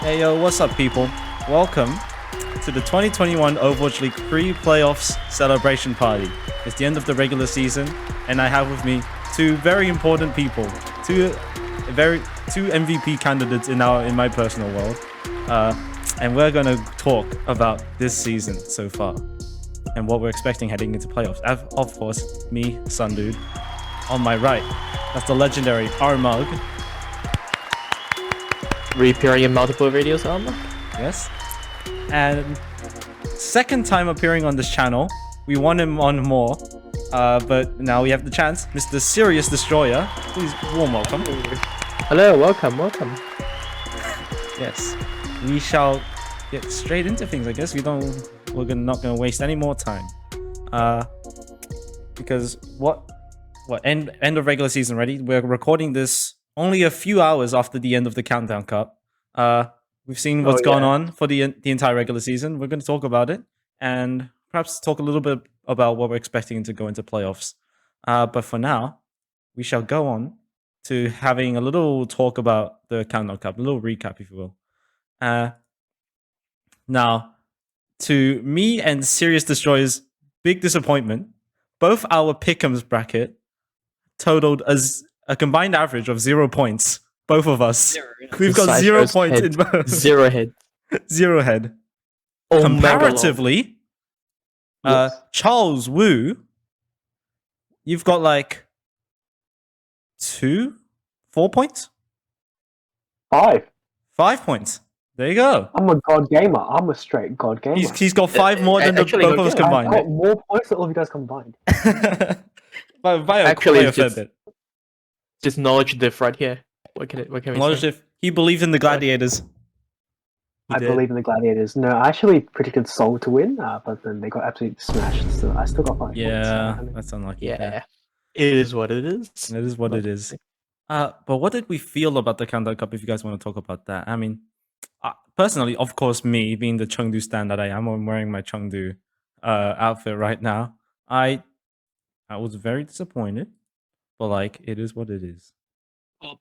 Hey yo, what's up people? Welcome to the 2021 Overwatch League pre-playoffs celebration party. It's the end of the regular season, and I have with me two very important people, two MVP candidates in my personal world, and we're gonna talk about this season so far and what we're expecting heading into playoffs. Of course, me, Sun Dude, on my right. That's the legendary RMUG. Reappearing in multiple videos, Yes. And second time appearing on this channel. We want him on more. But now we have the chance. Mr. Serious Destroyer. Please, warm welcome. Hello, welcome. Yes. We shall get straight into things, I guess. We're not gonna waste any more time. Because end of regular season ready. We're recording this only a few hours after the end of the Countdown Cup. We've seen what's gone on for the entire regular season. We're going to talk about it and perhaps talk a little bit about what we're expecting to go into playoffs. But for now, we shall go on to having a little talk about the Countdown Cup, a little recap, if you will. Now, to me and Serious Destroyer's big disappointment, both our pick'ems bracket totaled as a combined average of 0 points. Both of us. We've got 0 points in both. Zero head. Zero head. Oh, comparatively, Charles Wu, you've got like 4 points? 5. 5 points. There you go. I'm a god gamer. I'm a straight god gamer. He's got 5 more than both of us combined. I've got more points than all of you guys combined. by a fair bit. Just knowledge diff right here. What can we knowledge say? diff. He believed in the Gladiators. I believe in the Gladiators. No, I actually predicted Seoul to win, but then they got absolutely smashed. So I still got 5 points. Yeah, that's unlucky. Yeah. It is what it is. It is what it is. But what did we feel about the Countdown Cup, if you guys want to talk about that? I mean, personally, of course, me, being the Chengdu stan that I am, I'm wearing my Chengdu outfit right now. I was very disappointed, but like, it is what it is. Well,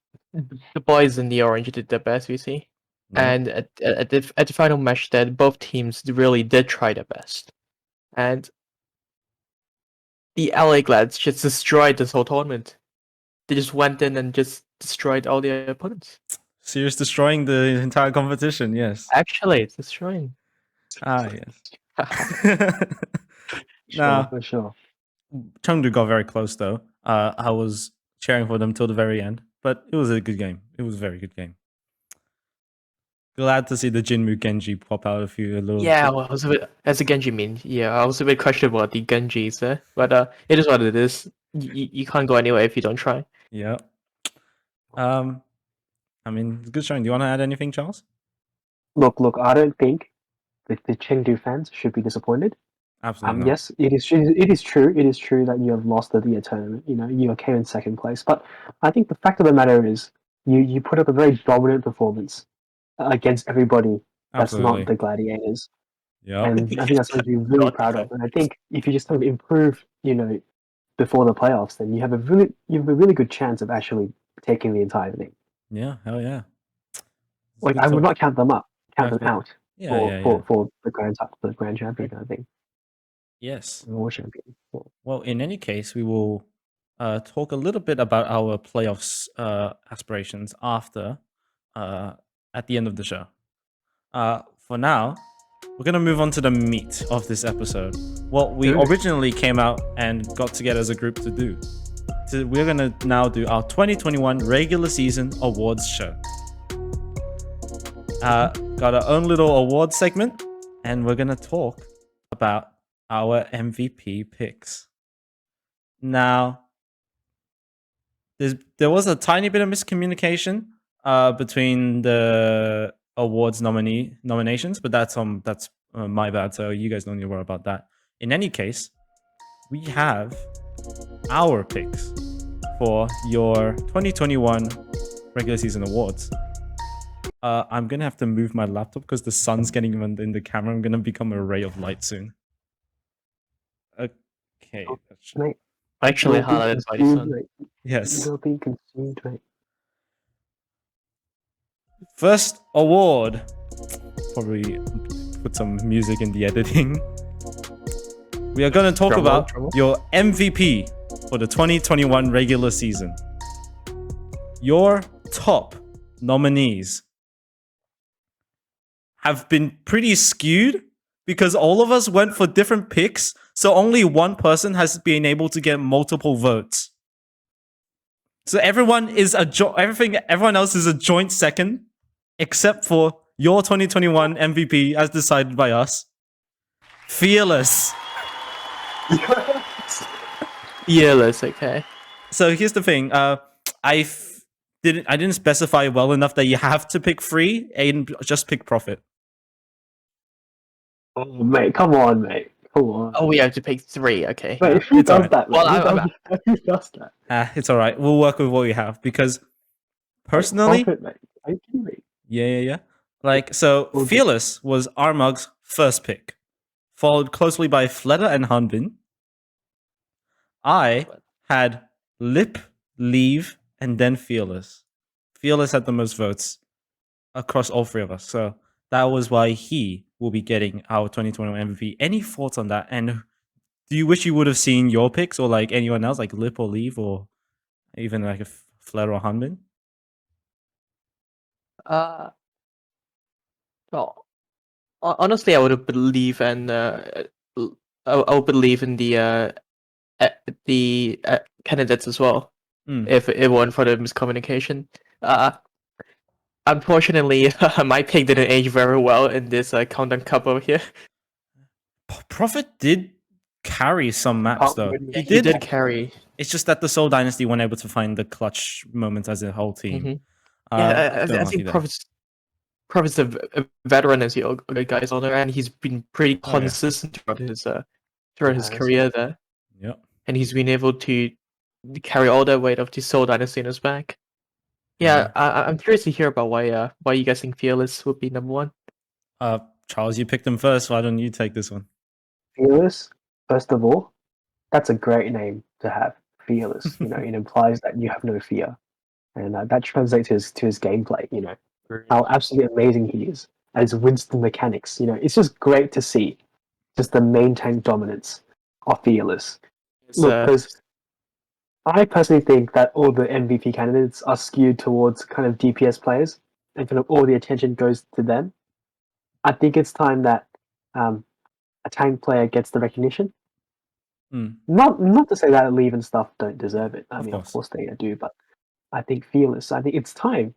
the boys in the orange did their best, we see. Right. And at the final match, that both teams really did try their best. And the LA Glads just destroyed this whole tournament. They just went in and just destroyed all their opponents. Serious destroying the entire competition, yes. Actually, it's destroying. Yes. For sure. Chengdu got very close though. I was cheering for them till the very end, but it was a good game. It was a very good game. Glad to see the Jinmu Genji pop out a little. Yeah, well, I was a bit, as a Genji main. Yeah, I was a bit questionable about the Genjis there, but it is what it is. You can't go anywhere if you don't try. Yeah. I mean, it's good showing. Do you want to add anything, Charles? Look. I don't think that the Chengdu fans should be disappointed. Absolutely not. Yes, it is true. It is true that you have lost the tournament. You know, you came in second place, but I think the fact of the matter is, you put up a very dominant performance against everybody that's not the Gladiators. Yeah, and I think that's something to be really proud of. And I think if you just kind of improve, before the playoffs, then you have a really good chance of actually taking the entire thing. Yeah, hell yeah. Like I would not count them out for the grand champion kind of thing. Yes. World champion. Well, in any case, we will talk a little bit about our playoffs aspirations after at the end of the show. For now, we're going to move on to the meat of this episode. What we originally came out and got together as a group to do. So we're going to now do our 2021 regular season awards show. Got our own little award segment, and we're going to talk about our MVP picks. Now, there was a tiny bit of miscommunication between the awards nominations, but that's my bad, so you guys don't need to worry about that. In any case, we have our picks for your 2021 regular season awards. I'm gonna have to move my laptop because the sun's getting in the camera. I'm gonna become a ray of light soon. Okay. Actually, highlighted by the sun. Yes. You're being consumed, right? First award. Probably put some music in the editing. We are going to talk about your MVP for the 2021 regular season. Your top nominees have been pretty skewed because all of us went for different picks, so only one person has been able to get multiple votes. So everyone else is a joint second, except for your 2021 MVP as decided by us. Fearless. Fearless, okay. So here's the thing. I didn't specify well enough that you have to pick free and just pick profit. Oh, mate, come on, mate. Come on. Oh, we have to pick 3, okay. Wait, who does that, mate? Well, Who does that? It's all right. We'll work with what we have because personally, Profit, mate. Are you kidding me? yeah. Like, so Okay. Fearless was RMUG's first pick, followed closely by Fleta and Hanbin. I had Lip, Leave, and then Fearless. Fearless had the most votes across all three of us. So that was why he will be getting our 2021 MVP. Any thoughts on that? And do you wish you would have seen your picks or like anyone else, like Lip or Leave, or even like a Fleta or Hanbin? Well, honestly, I would have believed and I would believe in the candidates as well. If it weren't for the miscommunication. Unfortunately, my pick didn't age very well in this countdown cup over here. Prophet did carry some maps though. Yeah, he did carry. It's just that the Seoul Dynasty weren't able to find the clutch moments as a whole team. I think Prophet's a veteran as the other guys on there, and he's been pretty consistent throughout his career there. Yeah, and he's been able to carry all that weight of the Seoul Dynasty in his back. Yeah, I'm curious to hear about why you guys think Fearless would be number 1. Charles, you picked him first. Why don't you take this one? Fearless, first of all, that's a great name to have. Fearless, it implies that you have no fear, and that translates to his gameplay. How absolutely amazing he is as Winston mechanics. It's just great to see just the main tank dominance of Fearless. Look, because I personally think that all the MVP candidates are skewed towards kind of DPS players, and kind of all the attention goes to them. I think it's time that a tank player gets the recognition. Not to say that Leave and stuff don't deserve it. I mean, of course they do, but I think Fearless. I think it's time,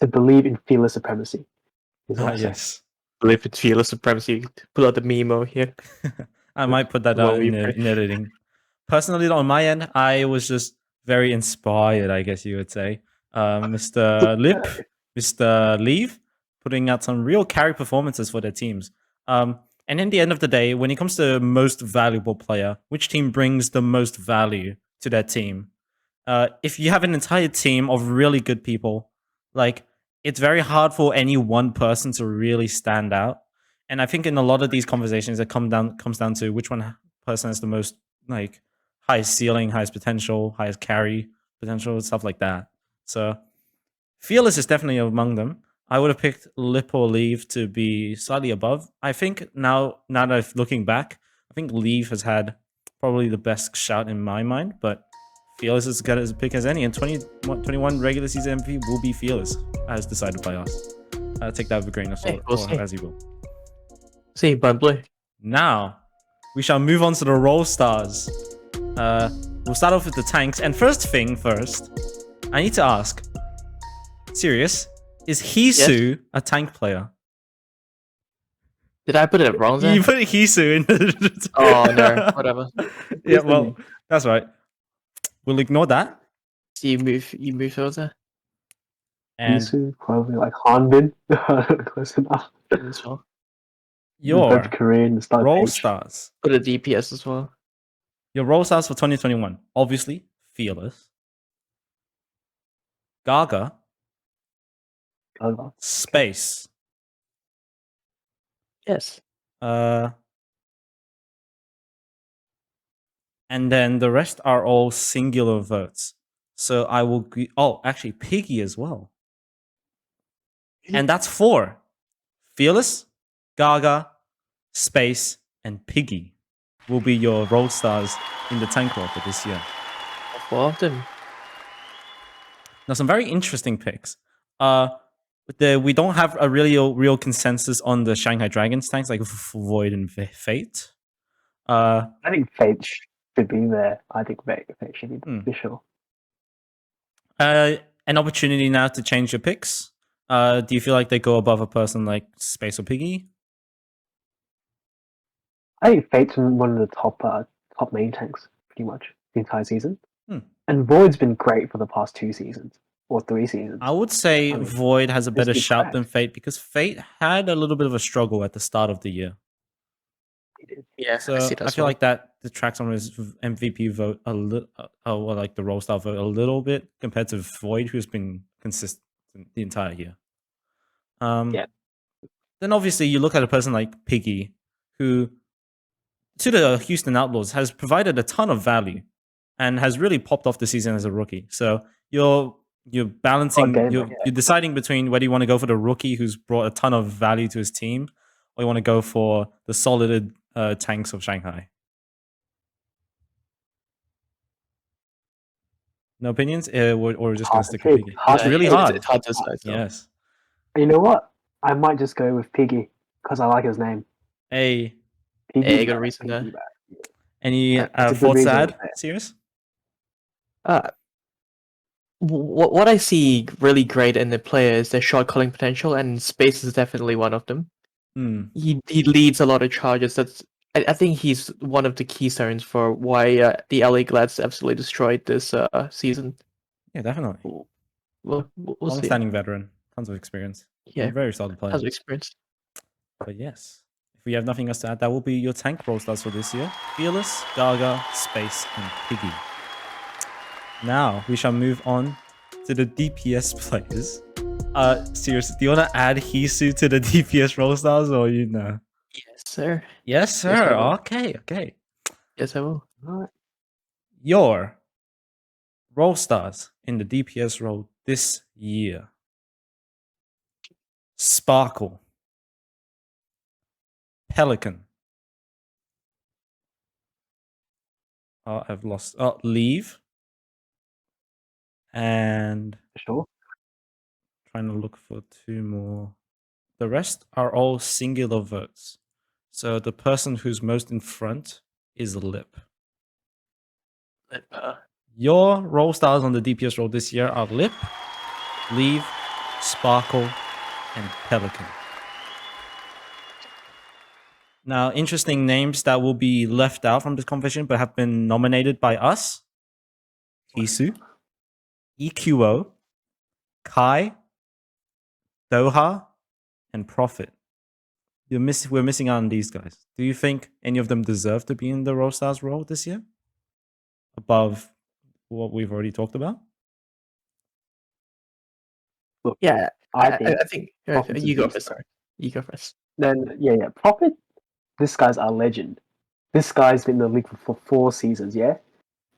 to believe in Fearless supremacy. Yes, believe in Fearless supremacy. Pull out the memo here. I might put that out in editing. Personally, on my end, I was just very inspired, I guess you would say. Mr. Lip, Mr. Leave, putting out some real carry performances for their teams. And in the end of the day, when it comes to most valuable player, which team brings the most value to their team? If you have an entire team of really good people, like, it's very hard for any one person to really stand out. And I think in a lot of these conversations, it comes down to which one person has the most, like, highest ceiling, highest potential, highest carry potential, stuff like that. So Fearless is definitely among them. I would have picked Lip or Leave to be slightly above. I think now that I'm looking back, I think Leave has had probably the best shout in my mind, but Fearless is as good as a pick as any, and 2021 regular season MVP will be Fearless, as decided by us. Take that with a grain of salt, or as you will. See, Blue. Now, we shall move on to the role stars. We'll start off with the tanks, and first thing first, I need to ask, serious, is Hisu a tank player? Did I put it wrong there? You put Hisu in. Oh no, whatever. Yeah, well, that's right. We'll ignore that. So you move over. And Hisu, probably like Hanbin. Close enough. Your Korean role stars. Put a DPS as well. Your role stars for 2021. Obviously, Fearless. Gaga. Space. Yes. And then the rest are all singular votes. So I will... Oh, actually, Piggy as well. And that's 4. Fearless, Gaga, Space, and Piggy will be your role stars in the tank role for this year. 4 of them. Now, some very interesting picks. We don't have a real consensus on the Shanghai Dragons tanks like Void and Fate. I think Fate should be there. I think Fate should be there, for sure. An opportunity now to change your picks. Do you feel like they go above a person like Space or Piggy? I think Fate's one of the top main tanks, pretty much, the entire season. And Void's been great for the past 2 seasons, or 3 seasons. I would say Void has a better shout than Fate, because Fate had a little bit of a struggle at the start of the year. Yeah, so I feel like that detracts on his MVP vote a little, or like the role star vote a little bit compared to Void, who's been consistent the entire year. Then obviously you look at a person like Piggy, who to the Houston Outlaws has provided a ton of value and has really popped off the season as a rookie. So you're balancing, you're deciding between whether you want to go for the rookie who's brought a ton of value to his team, or you want to go for the solid tanks of Shanghai. No opinions, or we're just going to stick with Piggy? It's really hard. It's hard to decide. Yes. You know what? I might just go with Piggy because I like his name. Piggy. Good reason there. Any thoughts to add, Sirius? What I see really great in the player is their shot calling potential, and Space is definitely one of them. He leads a lot of charges. I think he's one of the keystones for why the LA Glads absolutely destroyed this season. Yeah, definitely. We'll long-standing veteran, tons of experience. Yeah, very solid player. Tons of experience. But yes, if we have nothing else to add, that will be your tank role stars for this year: Fearless, Gaga, Space, and Piggy. Now we shall move on to the DPS players. Seriously, do you want to add Hisu to the DPS role stars, or you know? Yes, sir. Yes, sir. Yes, okay. Yes, I will. All right. Your role stars in the DPS role this year: Sparkle, Pelican. I've lost. Leave. And sure. Trying to look for 2 more. The rest are all singular votes. So the person who's most in front is Lip. Your role stars on the DPS role this year are Lip, Leave, Sparkle, and Pelican. Now, interesting names that will be left out from this competition but have been nominated by us: Hisu, EQO, Kai, Doha, and Prophet. We're missing out on these guys. Do you think any of them deserve to be in the role stars role this year? Above what we've already talked about? Look, yeah, I think you go first. Sorry. You go first. Then yeah. Prophet, this guy's our legend. This guy's been in the league for 4 seasons, yeah?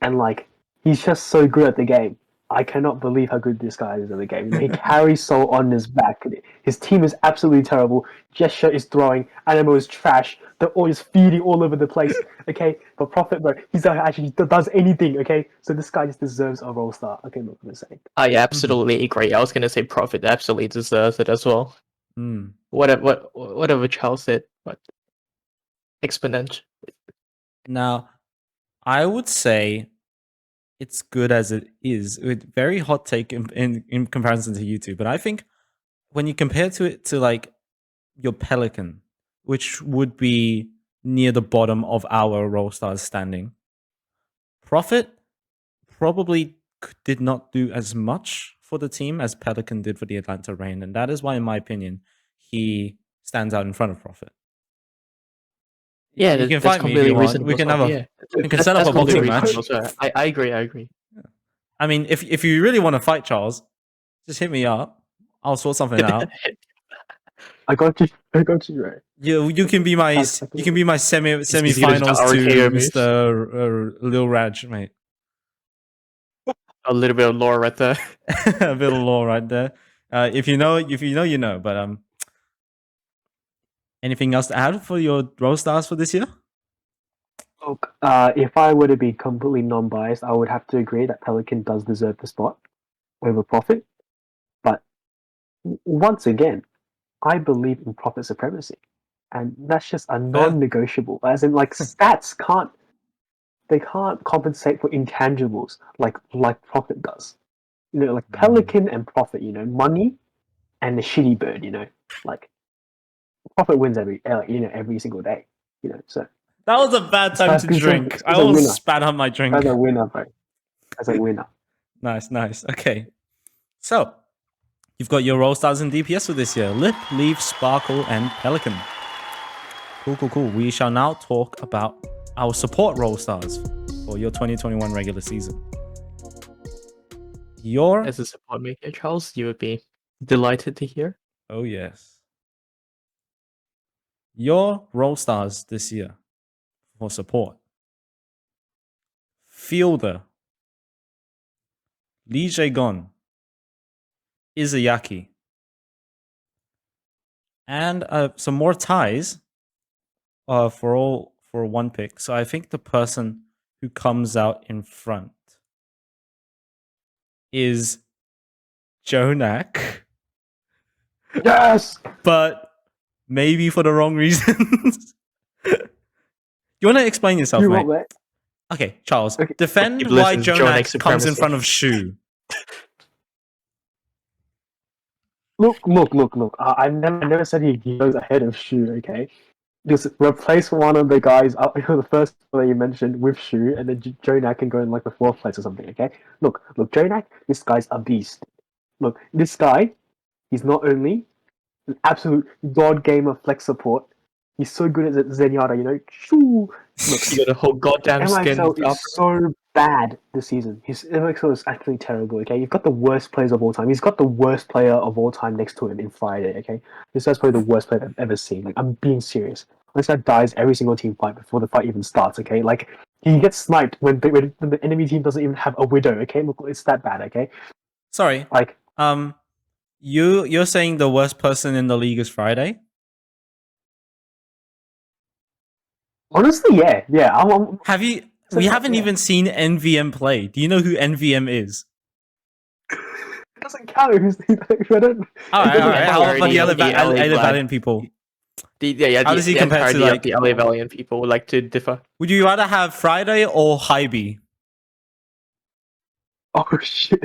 And like he's just so good at the game. I cannot believe how good this guy is at the game. He carries Soul on his back. His team is absolutely terrible. Gesture is throwing. Animo is trash. They're all just feeding all over the place. Okay, but Prophet, bro, he's not actually does anything. Okay, so this guy just deserves a role star. Okay, I'm not gonna say. I absolutely agree. I was gonna say Prophet absolutely deserves it as well. Whatever Charles said, but exponential. Now, I would say it's good as it is. Very hot take in comparison to you two, but I think when you compare it to like your Pelican, which would be near the bottom of our role stars standing, Prophet probably did not do as much for the team as Pelican did for the Atlanta Reign, and that is why, in my opinion, he stands out in front of Prophet. Yeah, you can fight me if you want. We can have we can set up a boxing match. I agree. Yeah. I mean, if you really want to fight Charles, just hit me up. I'll sort something out. I got you, right. You can be my semifinals to Mr. Lil Raj, mate. A little bit of lore right there. A bit of lore right there. If you know, you know. But anything else to add for your role stars for this year? Look, if I were to be completely non-biased, I would have to agree that Pelican does deserve the spot over Profit. But once again, I believe in profit supremacy, and that's just a non-negotiable. As in, like stats can't compensate for intangibles like profit does. You know, like Pelican and profit. You know, money and the shitty bird. You know, like profit wins every single day. You know, so that was a bad time to drink. I almost spat on my drink. As a winner, bro. As a winner. Nice. Okay, so you've got your role stars in DPS for this year: Lip, Leaf, Sparkle, and Pelican. Cool. We shall now talk about our support role stars for your 2021 regular season. As a support maker, Charles, you would be delighted to hear. Oh, yes. Your role stars this year for support: Fielder, Lee Jae-gon, Izayaki, and some more ties for one pick. So I think the person who comes out in front is Jonak. Yes! But maybe for the wrong reasons. You want to explain yourself, mate? Okay, Charles. Okay. Defend why Jonak comes in front of Shu. Look. I never said he goes ahead of Shu, okay? Just replace one of the guys, the first that you mentioned, with Shu, and then Jonak can go in like the 4th place or something, okay? Look, Jonak, this guy's a beast. Look, this guy, he's not only an absolute god gamer flex support, he's so good at Zenyatta, you know? Shoo! Look, you got a whole goddamn skin. MXL is so bad this season. His MXL is actually terrible, okay? You've got the worst players of all time. He's got the worst player of all time next to him in Friday, okay? This guy's probably the worst player I've ever seen. Like, I'm being serious. This guy dies every single team fight before the fight even starts, okay? Like, he gets sniped when the enemy team doesn't even have a Widow, okay? Look, it's that bad, okay? Sorry. Like, you're saying the worst person in the league is Friday? Honestly, yeah. We haven't even seen NVM play. Do you know who NVM is? It doesn't count. I don't. All right. How about the LA Valiant people? How does he compare to like the LA Valiant people? Would like to differ. Would you rather have Friday or Hybe? Oh shit!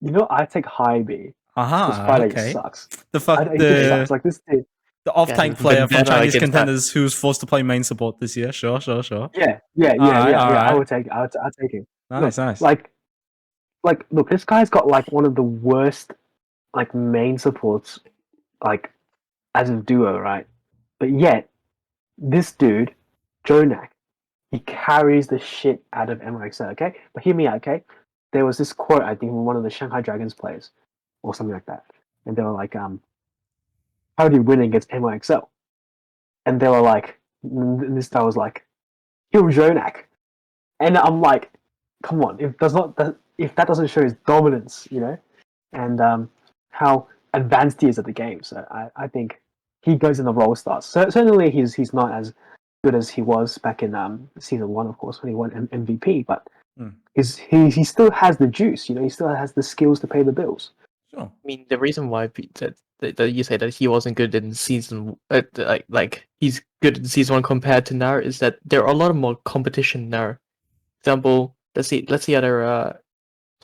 You know, I take Hybe. Because Friday sucks. Sucks. Like this dude. The off-tank player from Chinese contenders who's forced to play main support this year. Sure. Yeah. I would take. I'll take him. Nice. Like, look, this guy's got like one of the worst like main supports, like as a duo, right? But yet, this dude, Jonak, he carries the shit out of MXL. Okay, but hear me out. Okay, there was this quote I think from one of the Shanghai Dragons players, or something like that, and they were like, how do you win against MXL? And they were like, and this guy was like, kill Jonak. And I'm like, come on, if that doesn't show his dominance, you know, and how advanced he is at the game. So I think he goes in the role stars. So certainly he's not as good as he was back in season 1, of course, when he won MVP, but he still has the juice, you know, he still has the skills to pay the bills. Sure. I mean, the reason why that you say that he wasn't good in season, like he's good in season 1 compared to now, is that there are a lot more competition now. For example, let's see other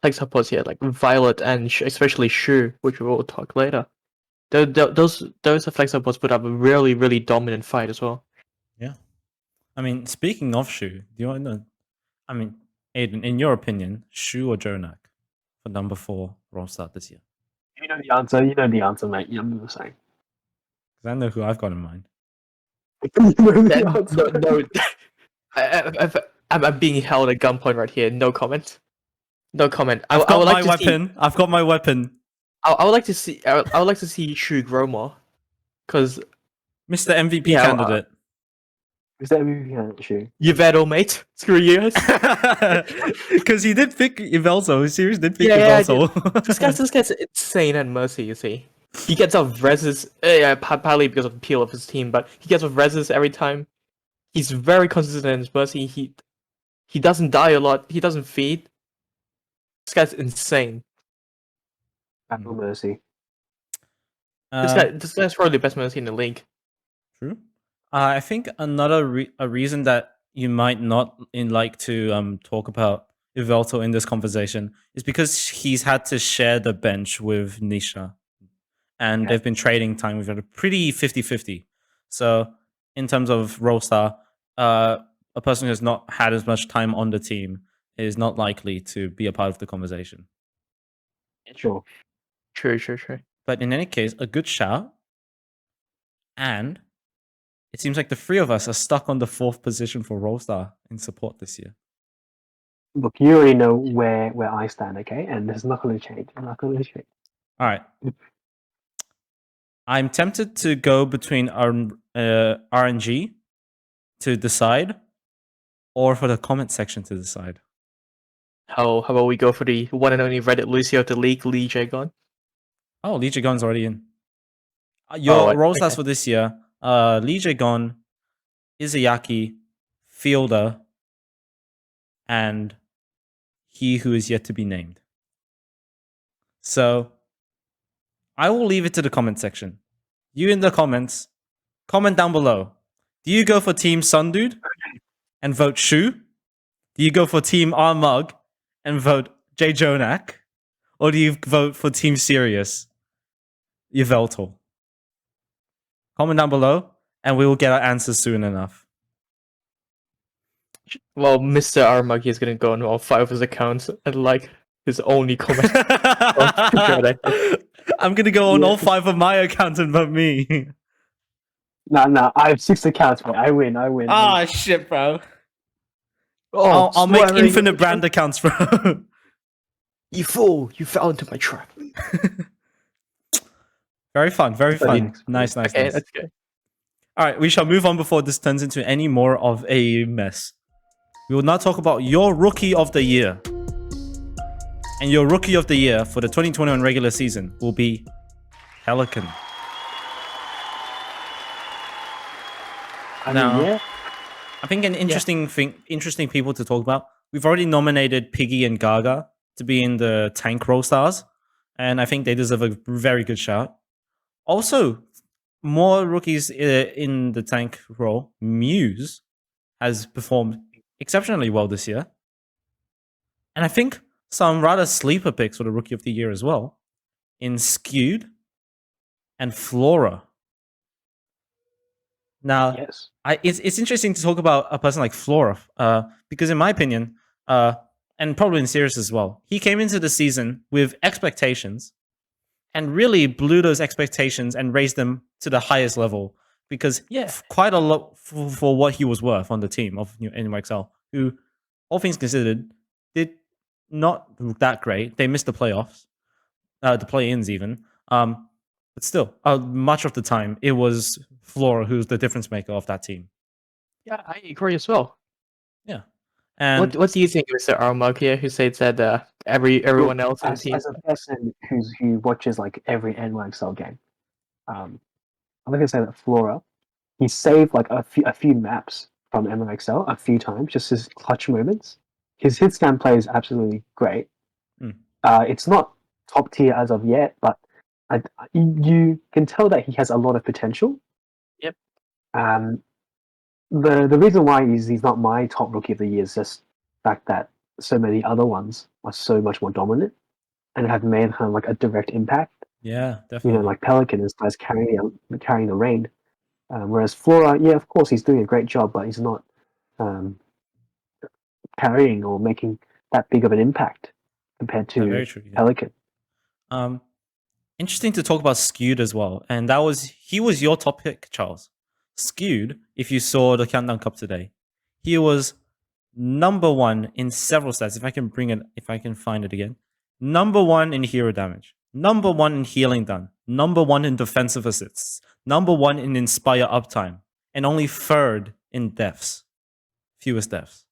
like supports here, like Violet and especially Shu, which we will talk later. Those flex supports put up a really dominant fight as well. Yeah, I mean, speaking of Shu, do you want to know? I mean, Aiden, in your opinion, Shu or Jonak for number 4 role start this year? You know the answer. You know the answer, mate. I'm just saying. Because I know who I've got in mind. No, I'm being held at gunpoint right here. No comment. I've got my weapon. I would like to see. I would like to see Shu grow more, because Mr. MVP candidate. Who's the MVP on that shoe? Yvetto, mate. Screw you guys. Because he did pick Ivelso. Sirius did pick Yeah, Ivelso. this guy's insane at Mercy, you see. He gets off reses, partly because of the peel of his team, but he gets off reses every time. He's very consistent in his Mercy. He doesn't die a lot. He doesn't feed. This guy's insane. Battle Mercy. This guy's probably the best Mercy in the league. True. I think another reason that you might not like to talk about Ivelto in this conversation is because he's had to share the bench with Nisha. And they've been trading time with a pretty 50-50. So in terms of Rollstar, a person who has not had as much time on the team is not likely to be a part of the conversation. Sure. True. But in any case, a good shout. And it seems like the three of us are stuck on the 4th position for Rollstar in support this year. Look, you already know where I stand, okay? And this is not going to change. I'm not going to change. All right. I'm tempted to go between RNG to decide, or for the comment section to decide. How about we go for the one and only Reddit Lucio of the league, Lee Jagon? Oh, Lee Jagon's already in. Your role stars for this year: Lee Jagon, Izayaki, Fielder, and he who is yet to be named. So I will leave it to the comment section. You in the comments, comment down below. Do you go for Team Sundude and vote Shu? Do you go for Team RMUG and vote J Jonak? Or do you vote for Team Sirius, Yveltal? Comment down below and we will get our answers soon enough. Well, Mr. Armagi is going to go on all 5 of his accounts and like his only comment. I'm going to go on all 5 of my accounts and vote me. No, I have 6 accounts, bro. I win. Ah, shit, bro. Oh, I'll make infinite brand accounts, bro. You fool! You fell into my trap. Very fun. Nice. Okay, that's good. All right, we shall move on before this turns into any more of a mess. We will now talk about your Rookie of the Year. And your Rookie of the Year for the 2021 regular season will be Pelican. I think an interesting people to talk about. We've already nominated Piggy and Gaga to be in the tank role stars, and I think they deserve a very good shout. Also, more rookies in the tank role. Muse has performed exceptionally well this year, and I think some rather sleeper picks for the Rookie of the Year as well in Skewed and Flora. Now, yes. It's interesting to talk about a person like Flora, because in my opinion, and probably in Sirius as well, he came into the season with expectations and really blew those expectations and raised them to the highest level because quite a lot for what he was worth on the team of NYXL, who, all things considered, did not that great. They missed the playoffs, the play-ins even. But still, much of the time, it was Flora who's the difference maker of that team. Yeah, I agree as well. Yeah. And what do you think, Mr. Armag here, who said that everyone else in the team? As a person who watches like every NYXL game, I'm gonna say that Flora, he saved like a few maps from NYXL a few times, just his clutch moments. His hit scan play is absolutely great. It's not top tier as of yet, but you can tell that he has a lot of potential. Yep. The reason why he's not my top Rookie of the Year is just the fact that so many other ones are so much more dominant and have made kind of like a direct impact. Yeah, definitely. Like Pelican is carrying the reign, whereas Flora, of course, he's doing a great job, but he's not carrying or making that big of an impact compared to very true, Pelican. Interesting to talk about Skewed as well, and he was your top pick, Charles. Skewed, if you saw the Countdown Cup today, he was number 1 in several stats. If I can find it again, number 1 in hero damage, number 1 in healing done, number 1 in defensive assists, number 1 in Inspire uptime, and only 3rd in deaths. Fewest deaths.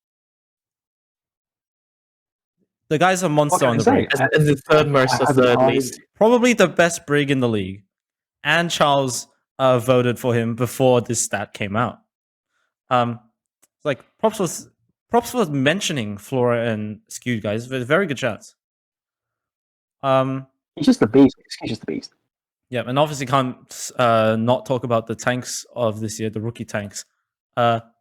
The guy's a monster on the brig. And the third most of the least. Probably the best brig in the league. And Charles voted for him before this stat came out. Like props for mentioning Flora and Skewed, guys. Very good chats. He's just the beast. He's just the beast. Yeah, and obviously can't not talk about the tanks of this year, the rookie tanks.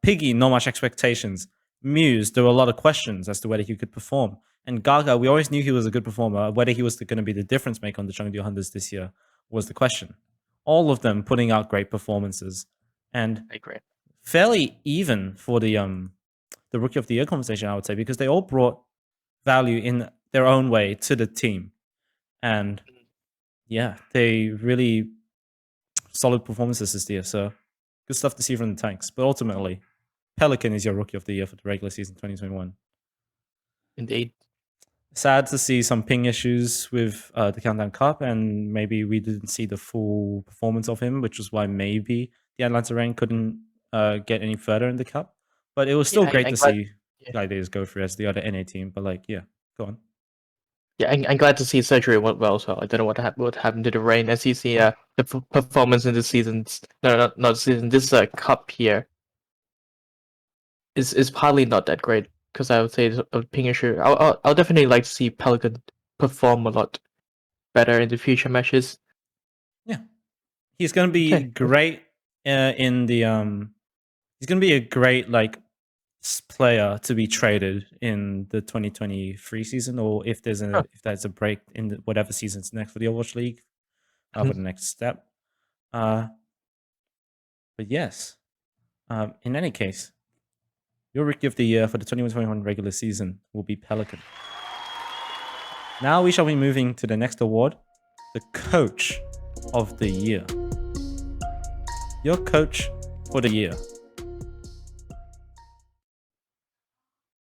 Piggy, not much expectations. Muse, there were a lot of questions as to whether he could perform. And Gaga, we always knew he was a good performer. Whether he was going to be the difference maker on the Chengdu Hunters this year was the question. All of them putting out great performances. And I agree. Fairly even for the Rookie of the Year conversation, I would say, because they all brought value in their own way to the team. And yeah, they really solid performances this year. So good stuff to see from the tanks. But ultimately, Pelican is your Rookie of the Year for the regular season 2021. Indeed. Sad to see some ping issues with the Countdown Cup, and maybe we didn't see the full performance of him, which is why maybe the Atlanta rank couldn't get any further in the cup. But it was still great to see Gladiators go through as the other NA team. But like, yeah, go on. Yeah, I'm glad to see Surgery went well. So I don't know what happened to the rain. As you see, the performance in this season's not season. This cup here is partly not that great. Because I would say a ping issue. I'll definitely like to see Pelican perform a lot better in the future matches. Yeah, he's gonna be great in the He's gonna be a great like player to be traded in the 2023 season, or if there's a break in whatever season's next for the Overwatch League for the next step. But yes, in any case. Your Rookie of the Year for the 2021 regular season will be Pelican. Now we shall be moving to the next award, the Coach of the Year. Your Coach for the Year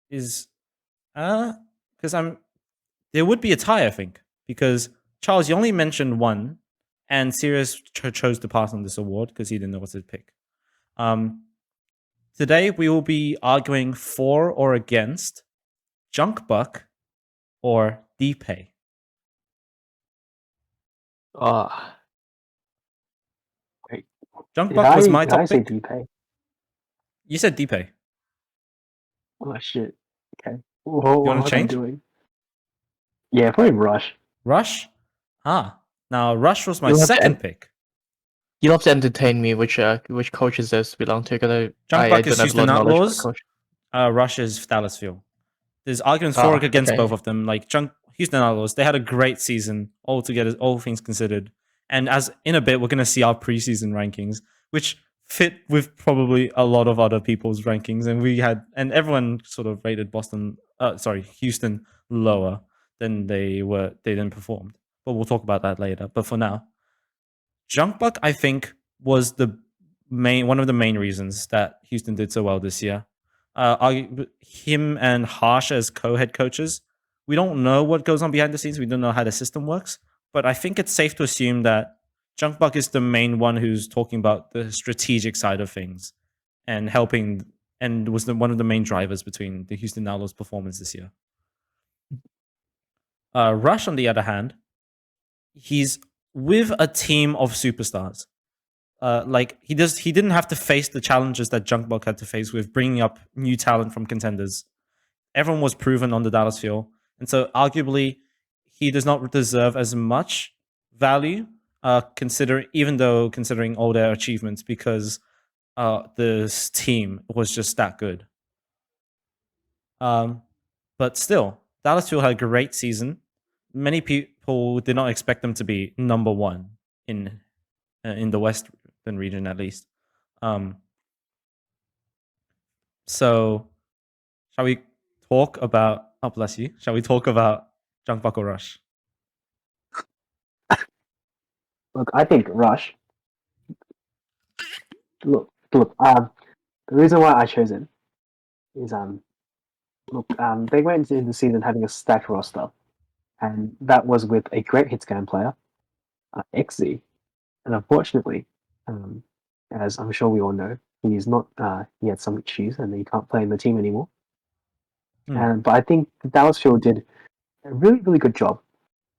is because there would be a tie, I think, because Charles, you only mentioned one, and Sirius chose to pass on this award because he didn't know what to pick. Today, we will be arguing for or against Junkbuck or DPay. Wait. Junkbuck was my top pick. Did I say DPay? You said DPay. Oh, shit. Okay. What want to change? Doing? Yeah, probably Rush. Rush? Now, Rush was my second pick. You'll have to entertain me which coaches this belong to. Junkbuck is Houston Outlaws. Rush is Dallasfield. There's arguments for against both of them. Like Houston Outlaws, they had a great season altogether, all things considered. And as in a bit, we're going to see our preseason rankings, which fit with probably a lot of other people's rankings. And everyone sort of rated Houston lower than they then performed. But we'll talk about that later. But for now, Junkbuck, I think, was one of the main reasons that Houston did so well this year. Him and Harsh as co-head coaches, we don't know what goes on behind the scenes. We don't know how the system works. But I think it's safe to assume that Junkbuck is the main one who's talking about the strategic side of things and helping, and was one of the main drivers between the Houston Outlaws' performance this year. Rush, on the other hand, he's with a team of superstars. He didn't have to face the challenges that Junkbuck had to face with bringing up new talent from contenders. Everyone was proven on the Dallas field, and so arguably he does not deserve as much value, considering all their achievements, because this team was just that good. But still, Dallas field had a great season. Many people did not expect them to be number one in the Western region, at least. So, shall we talk about? Oh, bless you. Shall we talk about Junkbuck or Rush? Look, I think Rush. Look. The reason why I chose him is they went into the season having a stacked roster, and that was with a great hitscan player, XZ, and unfortunately, as I'm sure we all know, He's not. He had some issues, and he can't play in the team anymore. Hmm. But I think Dallas Field did a really, really good job.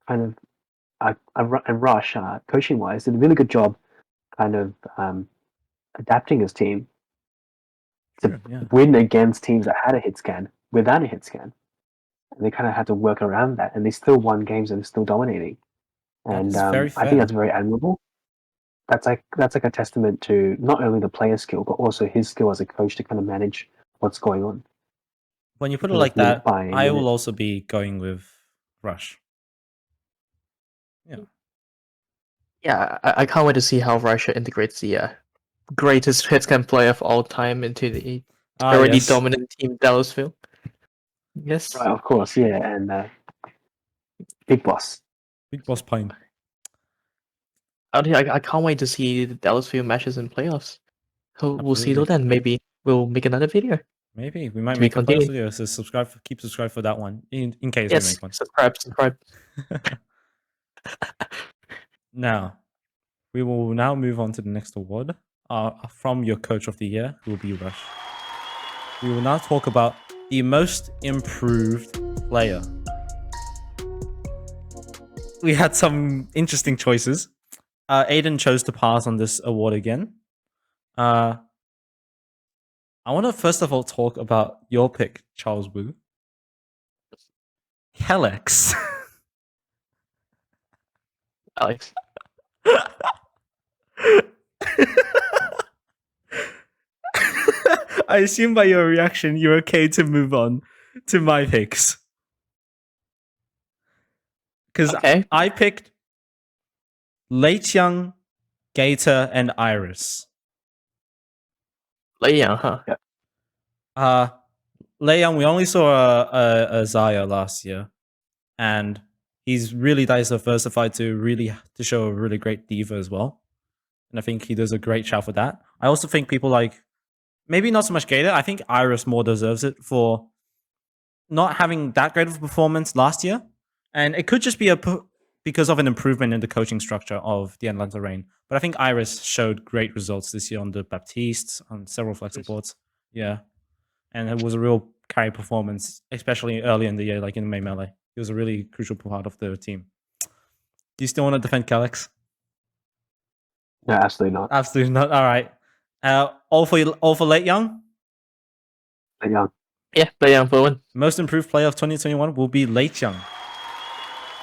Kind of, and Rush, coaching wise, did a really good job. Kind of adapting his team to True, yeah. win against teams that had a hit scan without a hit scan. And they kind of had to work around that, and they still won games and still dominating. That And is very I think fair. that's very admirable. That's like a testament to not only the player's skill, but also his skill as a coach to kind of manage what's going on. When you put it Kind like of minute that, by I minute. will also be going with Rush. Yeah. Yeah, I can't wait to see how Russia integrates the greatest hitscan player of all time into the already Yes. dominant team Dallasville. Yes. Right, of course, yeah, and Big Boss. Big Boss Pine. I can't wait to see the Dallasville matches in playoffs. So we'll see till Absolutely. then. Maybe we'll make another video. Maybe we might To be make a playoffs continued. video, so keep subscribed for that one in case we Yes, make one. subscribe. Now, we will now move on to the next award from your Coach of the Year, who will be Rush. We will now talk about the most improved player. We had some interesting choices. Aiden chose to pass on this award again. I want to first of all talk about your pick, Charles Wu. Kellex. Alex. I assume by your reaction, you're okay to move on to my picks. Because Okay. I picked Lei Qiang, Gator, and Iris. Lei Yang, huh? Lei Yang, we only saw a Zaya last year, and he's really diversified to show a really great diva as well. And I think he does a great job for that. I also think people like, maybe not so much Gator, I think Iris more deserves it for not having that great of a performance last year. And it could just be because of an improvement in the coaching structure of the Atlanta Reign. But I think Iris showed great results this year on the Baptiste, on several flex supports. Yeah. And it was a real carry performance, especially early in the year, like in May Melee. He was a really crucial part of the team. Do you still want to defend Kellex? No, absolutely not. Absolutely not. All right. All for Late Young? Lei Yang. Yeah, Lei Yang for one. Most improved player of 2021 will be Late Young.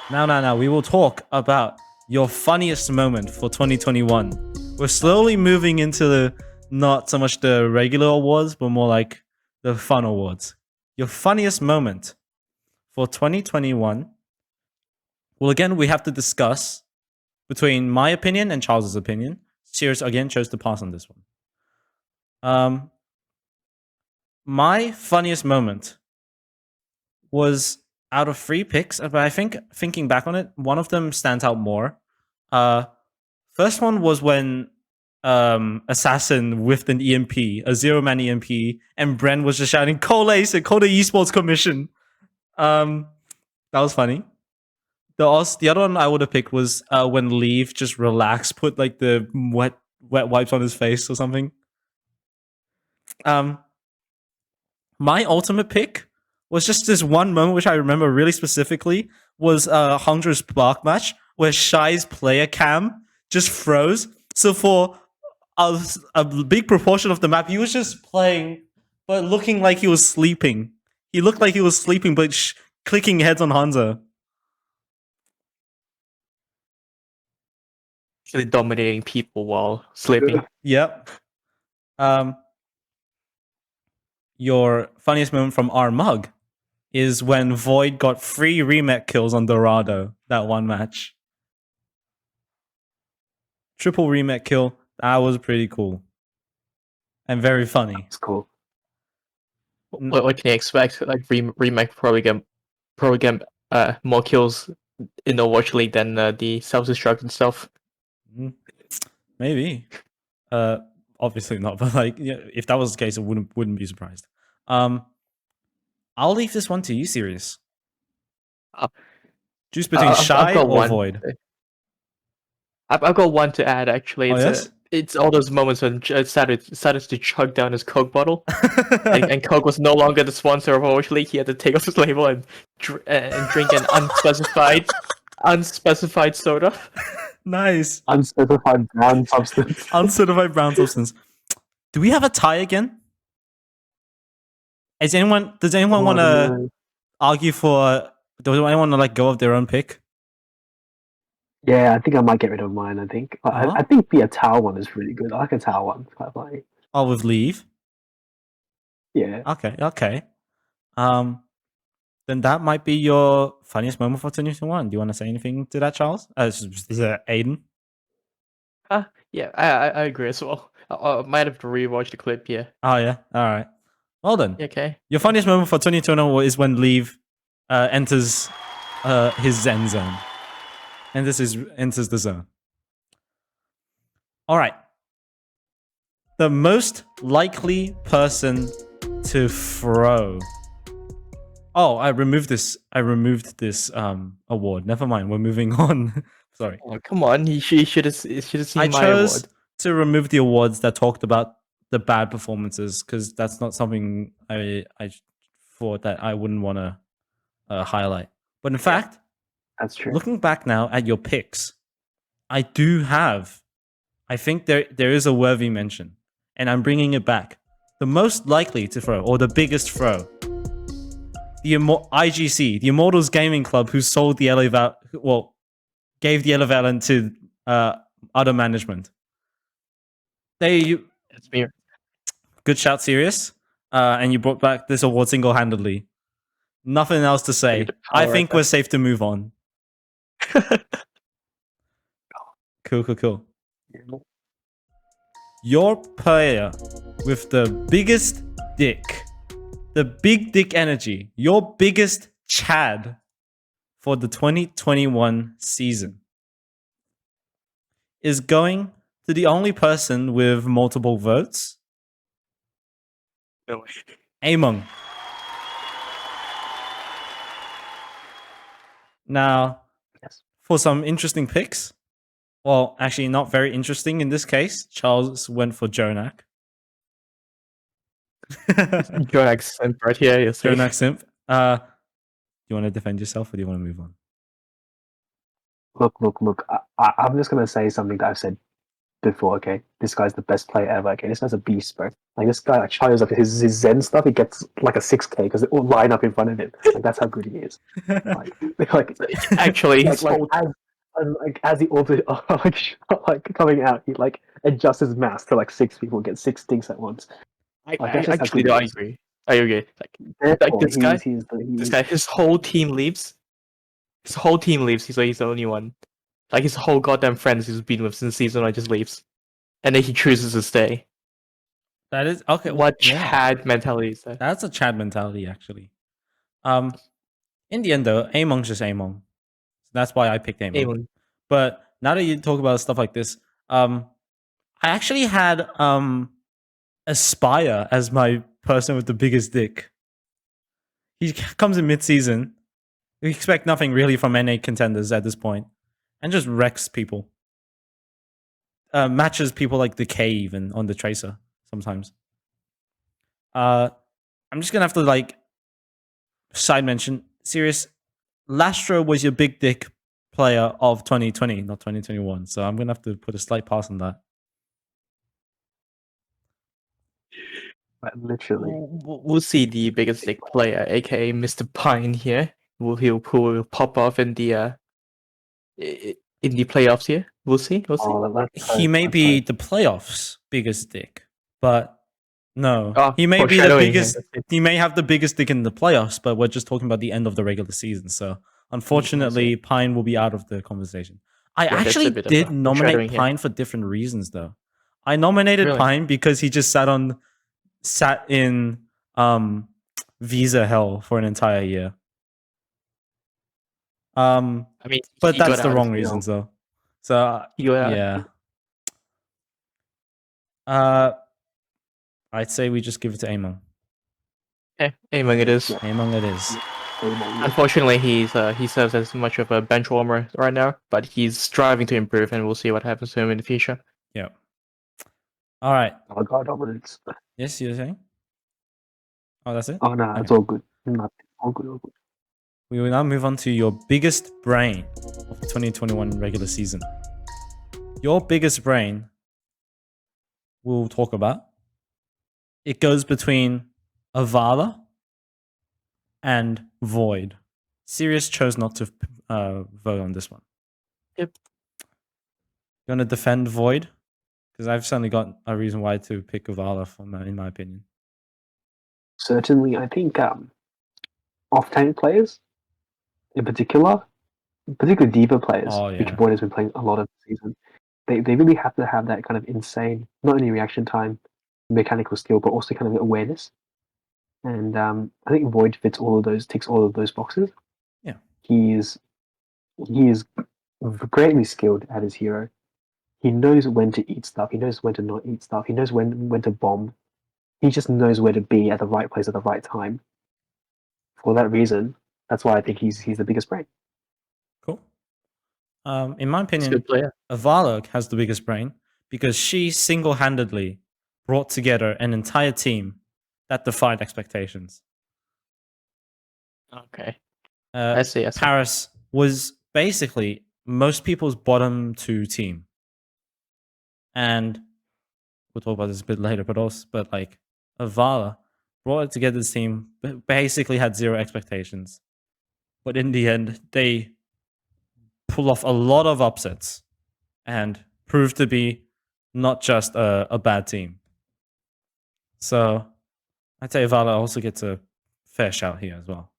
Now, we will talk about your funniest moment for 2021. We're slowly moving into not so much the regular awards, but more like the fun awards. Your funniest moment for 2021. Well, again, we have to discuss between my opinion and Charles's opinion. Sirius again chose to pass on this one. My funniest moment was out of 3 picks, but I think thinking back on it, one of them stands out more. First one was when Assassin whiffed an EMP, a 0-man EMP, and Bren was just shouting, "Call Ace and call the Esports Commission." That was funny. The other one I would have picked was when Leaf just relaxed, put like the wet wipes on his face or something. My ultimate pick was just this one moment which I remember really specifically was Hangzhou's Spark match where Shai's player cam just froze. So for a big proportion of the map, he was just playing, but looking like he was sleeping. He looked like he was sleeping, but clicking heads on Hanzo. Actually dominating people while sleeping. Yep. Your funniest moment from RMUG is when Void got 3 remake kills on Dorado that one match. Triple remake kill. That was pretty cool. And very funny. It's cool. What can you expect? Like remake probably get more kills in Overwatch League than the self-destruct and stuff. Maybe. Obviously not, but like, yeah, if that was the case, I wouldn't be surprised. I'll leave this one to you, Sirius. Choose between Shy or one. Void. I've got one to add actually. Oh, yes? It's all those moments when started to chug down his Coke bottle, and Coke was no longer the sponsor of Overwatch League. He had to take off his label and drink an unspecified soda. Nice. Unspecified brown substance. Uncertified brown substance. Do we have a tie again? Does anyone want to argue for? Does anyone want to like go of their own pick? Yeah, I think I might get rid of mine. I think I think the Atao one is really good. I like Atao one quite funny. Oh, with leave. Yeah. Okay. Then that might be your funniest moment for 2021. Do you want to say anything to that, Charles? Aiden? Yeah, I agree as well. I might have to rewatch the clip. Yeah. Oh yeah. All right. Well then. Okay. Your funniest moment for 2021 is when Leave enters his Zen zone. And this enters the zone. All right. The most likely person to throw. Oh, I removed this award. Never mind. We're moving on. Sorry. Oh, come on. He should have seen I my chose award. to remove the awards that talked about the bad performances because that's not something I thought that I wouldn't want to highlight. But in fact, that's true. Looking back now at your picks, I think there is a worthy mention, and I'm bringing it back. The most likely to throw, or the biggest throw, the IGC, the Immortals Gaming Club, who sold the gave the LA Valiant to other management. It's me. Good shout, Sirius. And you brought back this award single-handedly. Nothing else to say. I think we're safe to move on. Cool. Your player with the biggest dick, the big dick energy, your biggest Chad for the 2021 season is going to the only person with multiple votes. No way. Among. Now, for some interesting picks, well, actually not very interesting in this case, Charles went for Jonak. Jonak Simp right here. Yes, Jonak Simp. Do you want to defend yourself or do you want to move on? Look. I'm just going to say something that I've said before, okay? This guy's the best player ever, okay? This guy's a beast, bro. Like, this guy, like, charges up his Zen stuff, he gets, like, a 6k because they all line up in front of him. Like, that's how good he is. Like actually, as he also, like, coming out, he, like, adjusts his mask to, like, 6 people, get 6 stinks at once. I agree. Like, this guy, his whole team leaves. He's the only one. Like, his whole goddamn friends he's been with since season 1 just leaves. And then he chooses to stay. That is okay. What Chad mentality is that? That's a Chad mentality, actually. In the end, though, Among's just Among. That's why I picked Among. But now that you talk about stuff like this, I actually had Aspire as my person with the biggest dick. He comes in mid-season. We expect nothing really from NA contenders at this point, and just wrecks people. Matches people like the Cave and on the Tracer sometimes. I'm just gonna have to like side mention. Serious, Lastro was your big dick player of 2020, not 2021. So I'm gonna have to put a slight pass on that. Literally, we'll see the biggest dick player, aka Mr. Pine here. Who will pop off in the playoffs here. We'll see. He may be the playoffs' biggest dick, but no, he may be the biggest. He may have the biggest dick in the playoffs, but we're just talking about the end of the regular season. So unfortunately, Pine will be out of the conversation. I actually did nominate Pine for different reasons, though. I nominated Pine because he just sat in visa hell for an entire year. I mean, but that's the wrong reasons, though. So yeah. I'd say we just give it to Among. Okay, Among it is. Among it is. Unfortunately, he serves as much of a bench warmer right now, but he's striving to improve, and we'll see what happens to him in the future. Yeah. All right. Oh god, dominance. Yes, you're saying? Oh, that's it? Oh no, Okay. it's all good. Nothing. All good, all good. We will now move on to your biggest brain of the 2021 regular season. Your biggest brain we'll talk about. It goes between Avala and Void. Sirius chose not to vote on this one. Yep. You want to defend Void? Because I've certainly got a reason why to pick Avala, in my opinion. Certainly, I think off-tank players, in particular, particularly Diva players, which Void has been playing a lot of the season, they really have to have that kind of insane, not only reaction time, mechanical skill, but also kind of awareness. And I think Void fits all of those, ticks all of those boxes. Yeah, he is greatly skilled at his hero. He knows when to eat stuff. He knows when to not eat stuff. He knows when to bomb. He just knows where to be at the right place at the right time. For that reason, that's why I think he's the biggest brain. cool. In my opinion, good player. Avala has the biggest brain because she single-handedly brought together an entire team that defied expectations. Okay. I see. Paris was basically most people's bottom 2 team. And we'll talk about this a bit later, but like Avala brought together this team, basically had 0 expectations. But in the end, they pull off a lot of upsets and prove to be not just a bad team. So I'd say Avala also gets a fair shout here as well.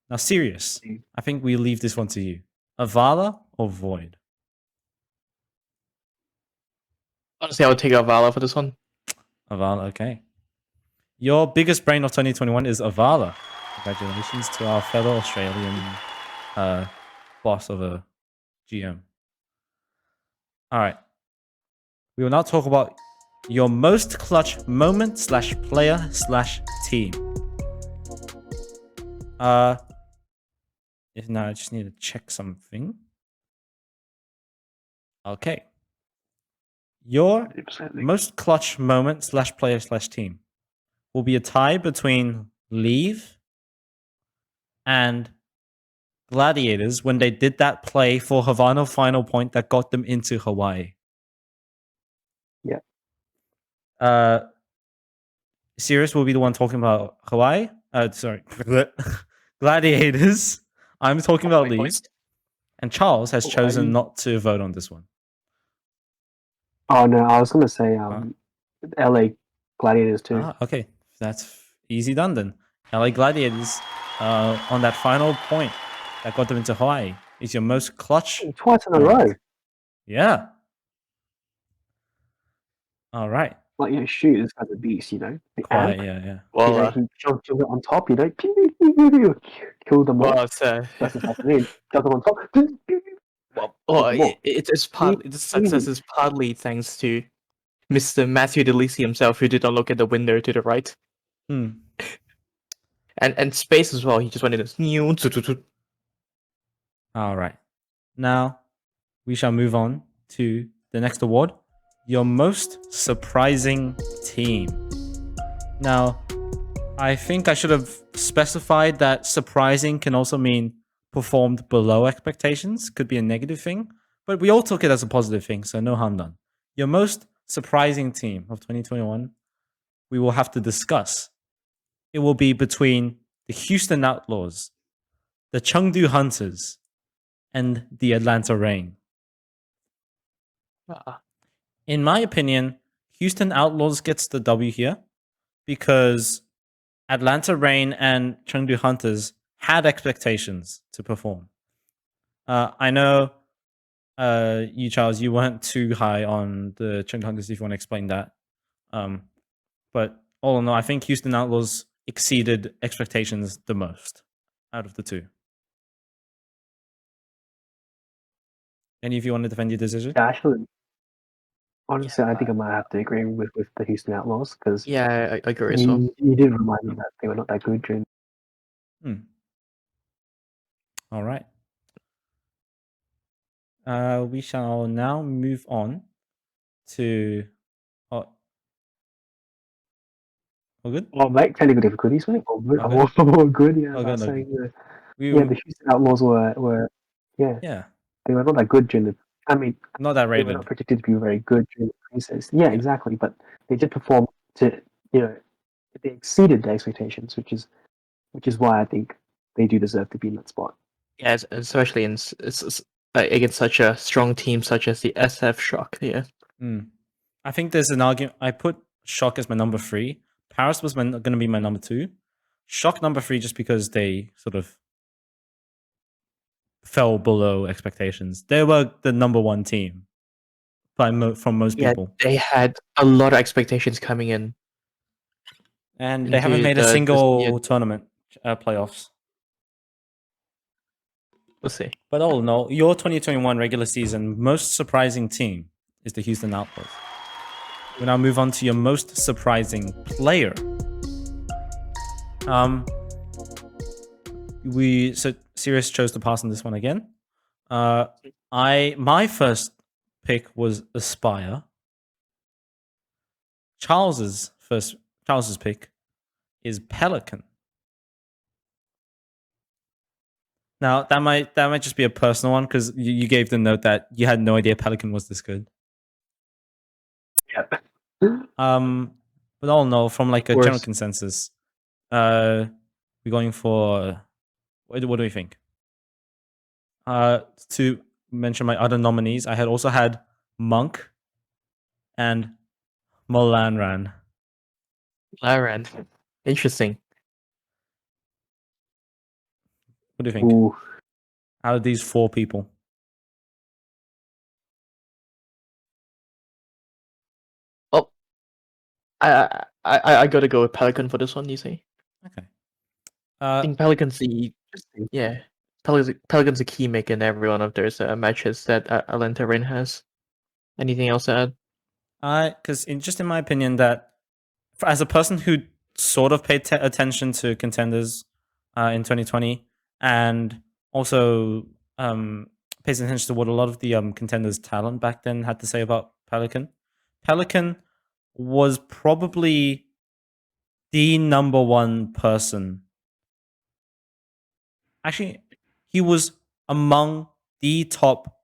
Now, Sirius, I think we leave this one to you. Avala or Void? Honestly, I would take Avala for this one. Avala, okay. Your biggest brain of 2021 is Avala. Congratulations to our fellow Australian boss of a GM. All right. We will now talk about your most clutch moment / player / team. If now I just need to check something. Okay. Your 100%. most clutch moment / player / team will be a tie between Leave and Gladiators when they did that play for Havana final point that got them into Hawaii. Yeah. Sirius will be the one talking about Hawaii. Sorry. Gladiators. I'm talking about Leave. And Charles has chosen not to vote on this one. Oh no, I was gonna say LA Gladiators too. Okay. That's easy done then. LA Gladiators on that final point that got them into Hawaii is your most clutch. Twice in a row. Yeah. All right. Like, shoot, this guy's a beast, The Quite, amp, yeah. Well, he jumped on top, killed them all. That's what I mean. Jumped on top. It's partly the success is partly thanks to Mr. Matthew DeLisi himself, who did not look at the window to the right. And space as well. He just went in this. All right. Now we shall move on to the next award. Your most surprising team. Now, I think I should have specified that surprising can also mean performed below expectations. Could be a negative thing, but we all took it as a positive thing, so no harm done. Your most surprising team of 2021, we will have to discuss. It will be between the Houston Outlaws, the Chengdu Hunters, and the Atlanta Reign. In my opinion, Houston Outlaws gets the W here because Atlanta Reign and Chengdu Hunters had expectations to perform. I know you, Charles, you weren't too high on the Chengdu Hunters, if you want to explain that. But all in all, I think Houston Outlaws exceeded expectations the most out of the two. Any of you want to defend your decision? Yeah, actually, honestly, I think I might have to agree with the Houston Outlaws because I agree as well. You did remind me that they were not that good during. All right. We shall now move on to All good? Oh, mate, technical difficulties, mate. All good. All good? All good. Yeah, All I was good, all saying, We, yeah, the Houston Outlaws were yeah, they were not that good during the. I mean, not that they were not rated. predicted to be very good during the preseason. Yeah, exactly. But they did perform to, you know, they exceeded their expectations, which is why I think they do deserve to be in that spot. Yeah, especially against such a strong team such as the SF Shock. Yeah. I think there's an argument. I put Shock as my number 3. Paris was going to be my number 2. Shock number 3 just because they sort of fell below expectations. They were the number 1 team from most people. They had a lot of expectations coming in. And they haven't made a single tournament playoffs. We'll see. But all in all, your 2021 regular season most surprising team is the Houston Outlaws. We now move on to your most surprising player. Sirius chose to pass on this one again. My first pick was Aspire. Charles's pick is Pelican. Now that might just be a personal one because you gave the note that you had no idea Pelican was this good. Yeah. But all in all, from like a general consensus, we're going for what do we think? To mention my other nominees, I had also had Monk and Molanran. Molanran, interesting. What do you think? Ooh. Out of these 4 people, I gotta go with Pelican for this one. You see? Okay. I think Pelican's Pelican's a key maker in every one of those matches that Atlanta Rain has. Anything else to add? Because in my opinion, that as a person who sort of paid attention to contenders in 2020, and also pays attention to what a lot of the contenders' talent back then had to say about Pelican. Pelican was probably the number 1 person. Actually, he was among the top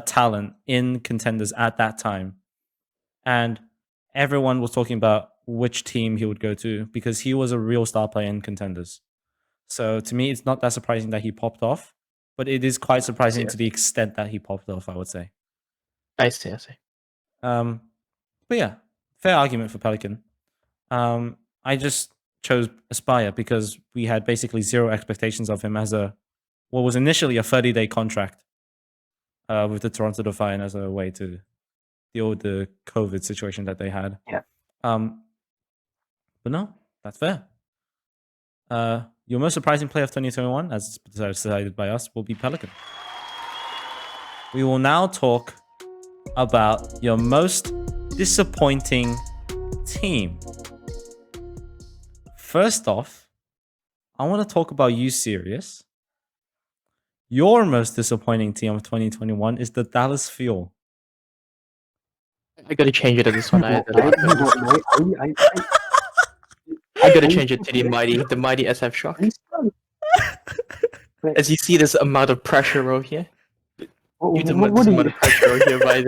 talent in contenders at that time. And everyone was talking about which team he would go to because he was a real star player in contenders. So to me, it's not that surprising that he popped off, but it is quite surprising to the extent that he popped off, I would say. I see. But yeah, fair argument for Pelican. I just chose Aspire because we had basically 0 expectations of him as what was initially a 30-day contract with the Toronto Defiant as a way to deal with the COVID situation that they had. Yeah. But no, that's fair. Your most surprising player of 2021, as decided by us, will be Pelican. We will now talk about your most disappointing team. First off, I want to talk about you, Sirius. Your most disappointing team of 2021 is the Dallas Fuel. I gotta change it to this one. I gotta change it to the mighty SF Shock. As you see this amount of pressure over here. This amount of pressure over here by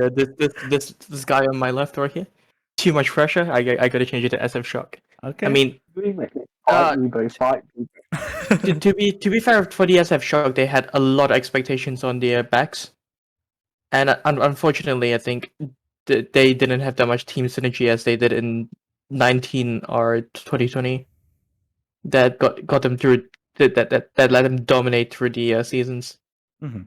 this guy on my left over here. Too much pressure. I gotta change it to SF Shock. Okay. I mean, to be fair for the SF Shock, they had a lot of expectations on their backs, and unfortunately, I think they didn't have that much team synergy as they did in 19 or 2020. That got them through. That let them dominate through the seasons. Mm-hmm.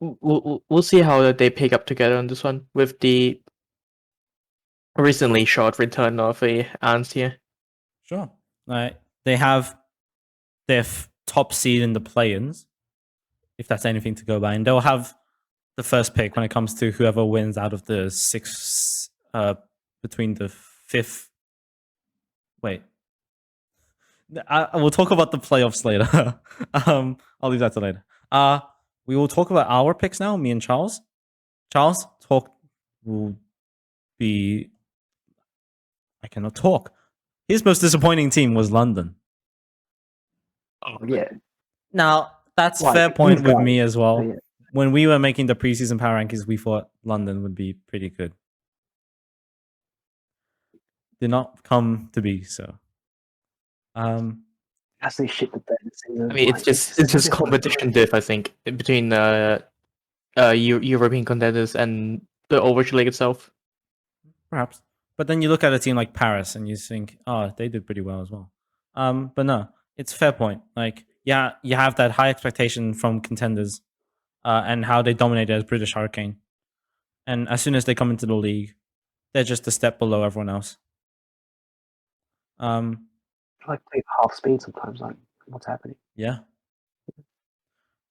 We'll see how they pick up together on this one with the recently short return of Ants here. Sure. They have their top seed in the play-ins, if that's anything to go by, and they'll have the first pick when it comes to whoever wins out of the 6 between the 5th. Wait. We'll talk about the playoffs later. I'll leave that to later. We will talk about our picks now, me and Charles. Charles, I cannot talk. His most disappointing team was London. Oh yeah. Now, that's Like, fair point these with guys, me as well. yeah. When we were making the preseason power rankings, we thought London would be pretty good. Did not come to be so. As they shit the bed this season. I mean, like, it's just competition diff, I think, between European contenders and the Overwatch League itself. Perhaps. But then you look at a team like Paris and you think, oh, they did pretty well as well. But no, it's a fair point. Like, yeah, you have that high expectation from contenders and how they dominated as British Hurricane. And as soon as they come into the league, they're just a step below everyone else. like they half speed sometimes. Like, what's happening? Yeah.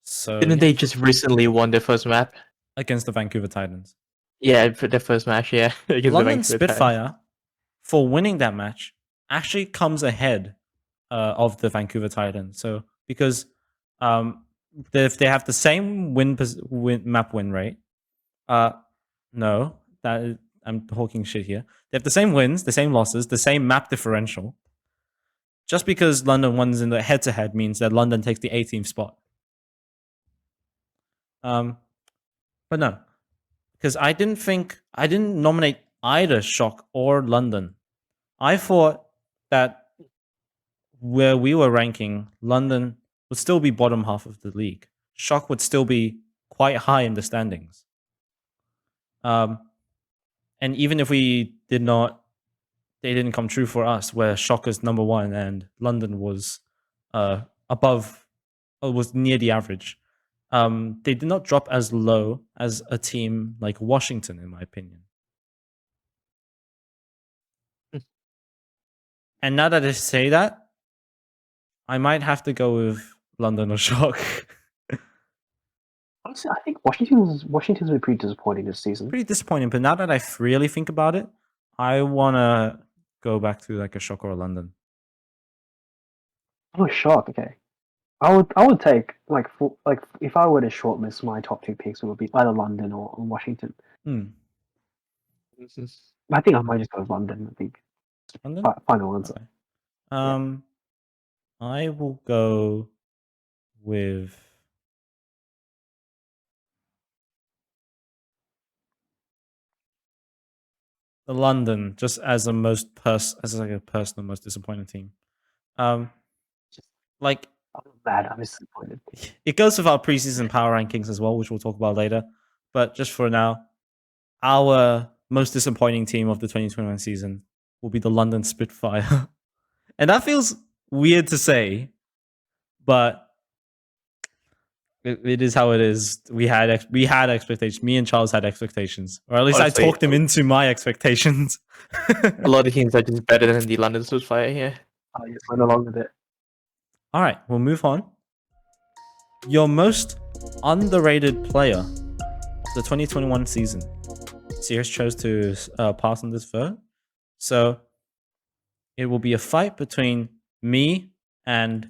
So Didn't they just recently won their first map? against the Vancouver Titans? Yeah, for their first match, yeah. Against London the Spitfire, for winning that match, actually comes ahead of the Vancouver Titans. So because if they have the same map win rate, no, I'm talking shit here. They have the same wins, the same losses, the same map differential. Just because London wins in the head-to-head means that London takes the 18th spot. But no, because I didn't nominate either Shock or London. I thought that where we were ranking, London would still be bottom half of the league. Shock would still be quite high in the standings. And even if we did not, they didn't come true for us, where Shock is number one and London was above, or was near the average. They did not drop as low as a team like Washington, in my opinion. And now that I say that, I might have to go with London or Shock. Honestly, I think Washington's been pretty disappointing this season. Pretty disappointing, but now that I really think about it, I wanna go back to like a Shock or a London. Oh, Shock. Okay. I would take like if I were to shortlist my top two picks, it would be either London or Washington. I think I might just go with London. I think London? final answer. Okay. I will go with the London, just as a personal most disappointing team. Like I'm mad. I'm disappointed. it goes with our preseason power rankings as well, which we'll talk about later. But just for now, our most disappointing team of the 2021 season will be the London Spitfire. And that feels weird to say, but it is how it is. We had expectations. Me and Charles had expectations, or at least honestly, I talked him into my expectations. A lot of teams are just better than the London Spitfire here. I just went along with it. All right, we'll move on. Your most underrated player of the 2021 season. Sears chose to pass on this vote, so it will be a fight between me and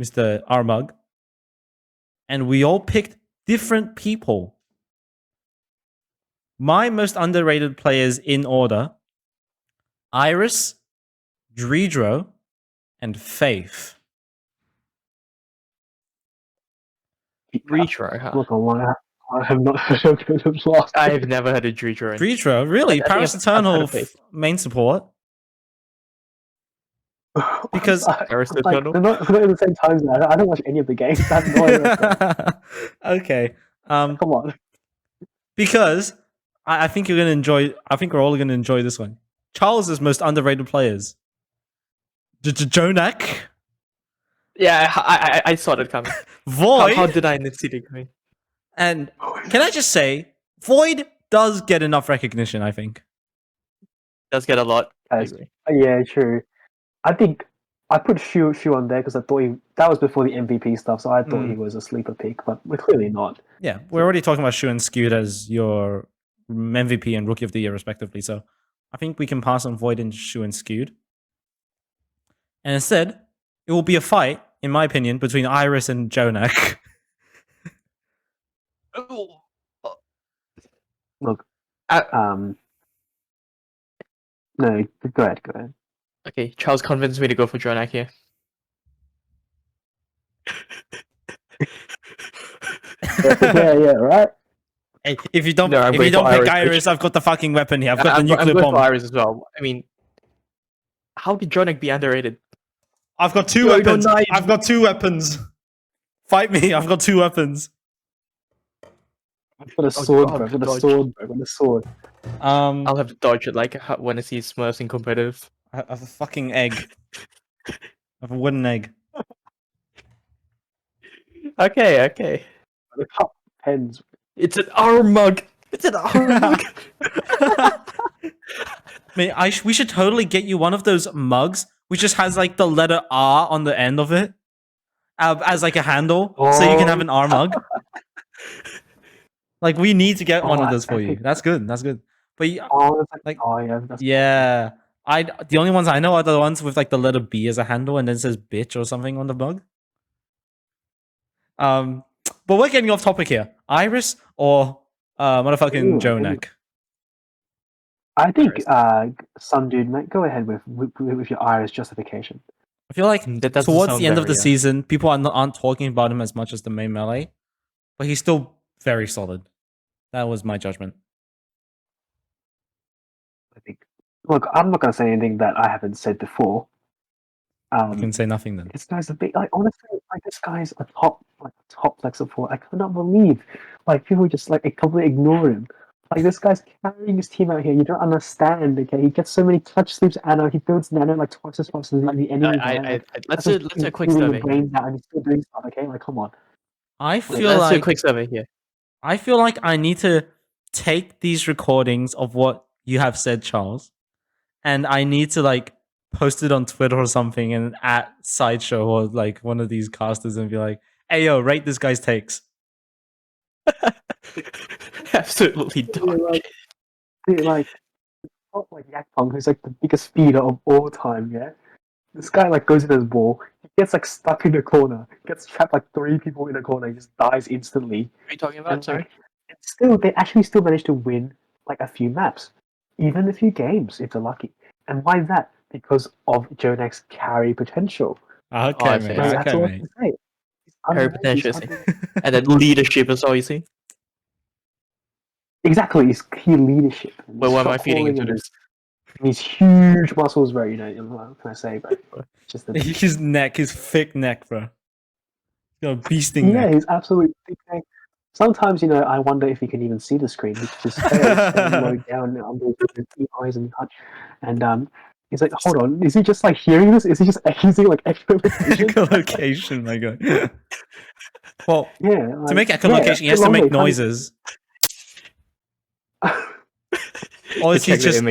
Mr. RMUG. And we all picked different people. My most underrated players in order: Iris, Dredro, and Faith. Retry, huh? Look, I have not heard of him last. I've never heard of Dredro. Dredro, really? Paris Eternal main support? Because they're not at the same time. I don't watch any of the games. I have no idea. Okay. Come on. Because I think you're gonna enjoy. I think we're all gonna enjoy this one. Charles's most underrated players: Jonak. Yeah, I saw that coming. Void. How did I see it coming? And can I just say, Void does get enough recognition. I think does get a lot. Yeah, true. I think I put Shu on there because I thought that was before the MVP stuff, so I thought he was a sleeper pick, but we're clearly not. Yeah, we're already talking about Shu and Skewed as your MVP and Rookie of the Year, respectively. So I think we can pass on Void and Shu and Skewed. And instead, it will be a fight, in my opinion, between Iris and Jonak. Look, no, go ahead. Okay, Charles convinced me to go for Jonak here. Yeah, right. Hey, if you don't, No, I'm if you going for don't pick Iris. Iris, I've got the fucking weapon here. I've got the I'm nuclear going for bomb. Iris as well. I mean, how did Jonak be underrated? I've got two weapons. I've got two weapons. Fight me. I've got two weapons. I've got a sword, bro. I've got a sword, bro. I've got a sword. I'll have to dodge it like when I see Smurfs in competitive. I have a fucking egg. I have a wooden egg. Okay. The cup pens. It's an RMUG. It's an RMUG. Mate, we should totally get you one of those mugs which just has like the letter R on the end of it as like a handle, so you can have an R mug. Like we need to get one of those for you. That's good. That's good. But yeah, yeah. The only ones I know are the ones with like the letter B as a handle and then it says bitch or something on the mug. But we're getting off topic here. Iris or motherfucking Jonak? I think some dude, mate, go ahead with your Iris justification. I feel like towards the end of the season, people aren't talking about him as much as the main melee, but he's still very solid. That was my judgment. I think. Look, I'm not gonna say anything that I haven't said before. You can say nothing then. This guy's a big, like, honestly, like, this guy's a top flex support. I cannot believe, like, people just, like, completely ignore him. Like, this guy's carrying his team out here. You don't understand, okay? He gets so many clutch sleeps, Nano. He builds Nano, like, twice as fast as the enemy. Let's do a quick survey. Brains out and he's still doing stuff, okay? Like, come on. Let's do a quick survey here. I feel like I need to take these recordings of what you have said, Charles, and I need to, like, post it on Twitter or something and at Sideshow or like one of these casters and be like, hey yo, rate this guy's takes. Absolutely don't. Like Yakpong, who's like the biggest speeder of all time, yeah? This guy like goes in his ball, he gets like stuck in the corner, gets trapped like 3 people in the corner, he just dies instantly. What are you talking about, sorry? And still, they actually still manage to win like a few maps, even a few games if they're lucky. And why is that? Because of Jonak's carry potential. Okay, mate. That's all I can say. Carry potential, and then leadership is all you see. Exactly, it's key leadership. Wait, why am I feeding into this? These huge muscles, bro. You know, what can I say, bro? Just his neck, his thick neck, bro. He's got a beasting neck. Yeah, he's absolutely thick neck. Sometimes, you know, I wonder if he can even see the screen. He just stares low down under his eyes and touch. And he's like, hold on, is he just like hearing this? Is he just using like echolocation? Echolocation, my god. Well, yeah, like, to make echolocation, he has to make noises. Or is he just?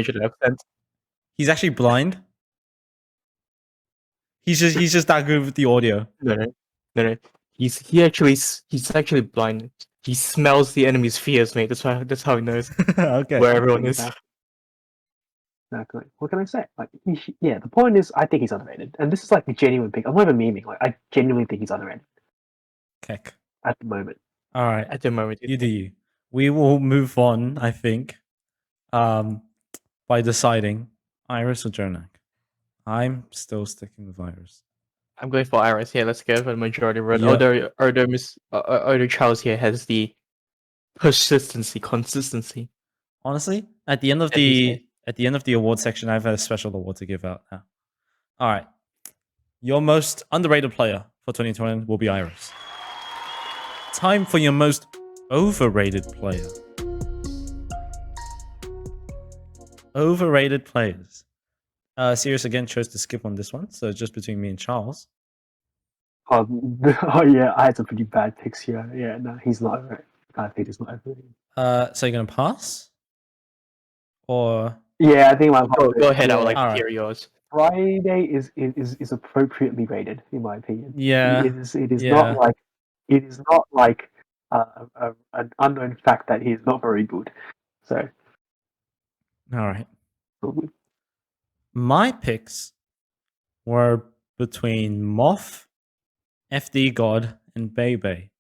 He's actually blind. He's just that good with the audio. No. He's actually blind. He smells the enemy's fears, mate. That's how he knows. Okay. Where everyone is. Exactly. What can I say? Like, the point is, I think he's underrated, and this is like a genuine pick. I'm not even memeing. Like, I genuinely think he's underrated. Keck. At the moment. All right. At the moment, you do you. We will move on, I think, by deciding Iris or Jonak. I'm still sticking with Iris. I'm going for Iris here. Let's go for the majority vote. Yep. Although Charles here has the consistency. Honestly, at the end of the award section, I have a special award to give out now. All right, your most underrated player for 2020 will be Iris. Time for your most overrated player. Overrated players. Sirius again chose to skip on this one, so it's just between me and Charles. Oh yeah, I had some pretty bad picks here. Yeah, no, he's not overrated. I think he's not overrated. So you're gonna pass? Or yeah, I think go ahead. I would like to hear yours. Friday is appropriately rated, in my opinion. Yeah, it is not like an unknown fact that he is not very good. So, all right. My picks were between Moth, FD God, and Bebe.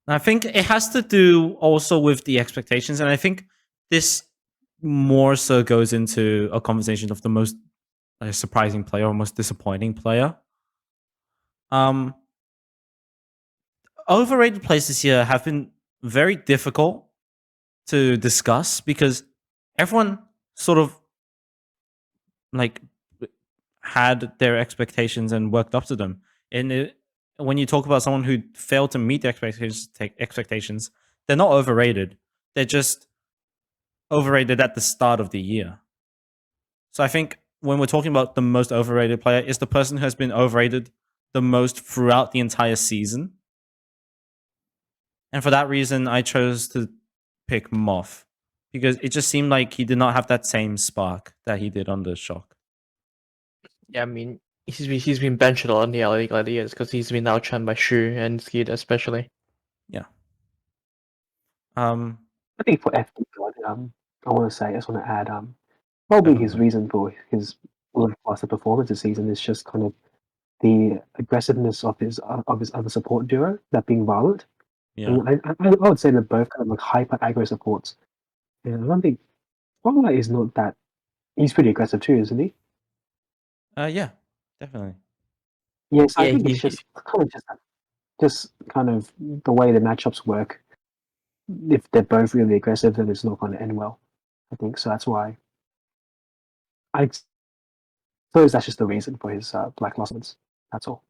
I think it has to do also with the expectations, and I think this more so goes into a conversation of the most surprising player or most disappointing player. Overrated players this year have been very difficult to discuss because everyone sort of like had their expectations and worked up to them. And when you talk about someone who failed to meet the expectations, they're not overrated. They're just overrated at the start of the year. So I think when we're talking about the most overrated player, it's the person who has been overrated the most throughout the entire season. And for that reason, I chose to pick Moth because it just seemed like he did not have that same spark that he did on the Shock. Yeah, I mean, he's been benched a lot in the LA Gladiators because he's been outshined by Shu and Skid especially. Yeah. I think for FD God, I want to say, I just want to add, probably his reason for his lackluster performance this season is just kind of the aggressiveness of his other support duo, that being Violent. Yeah. And I would say they're both kind of like hyper aggro supports. And I don't think Spotlight is not that. He's pretty aggressive too, isn't he? Yeah, definitely. Yes, I Yeah, think it's just kind of the way the matchups work. If they're both really aggressive, then it's not going to end well. I think so. That's why I suppose that's just the reason for his black losses. That's all.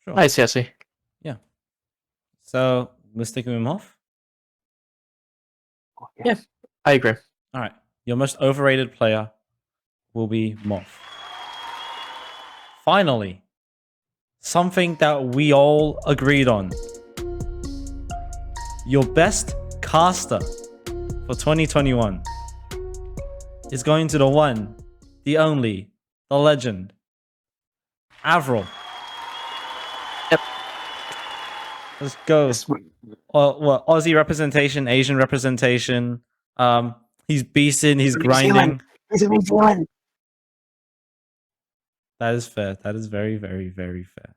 Sure. I see. Yeah. So we're sticking him off. Oh, yeah, I agree. All right. Your most overrated player will be Moth. Finally, something that we all agreed on. Your best caster for 2021 is going to the one, the only, the legend, Avril. Yep. Let's go. What Aussie representation, Asian representation. He's beasting, he's grinding. He's a New Zealand. That is fair. That is very, very, very fair.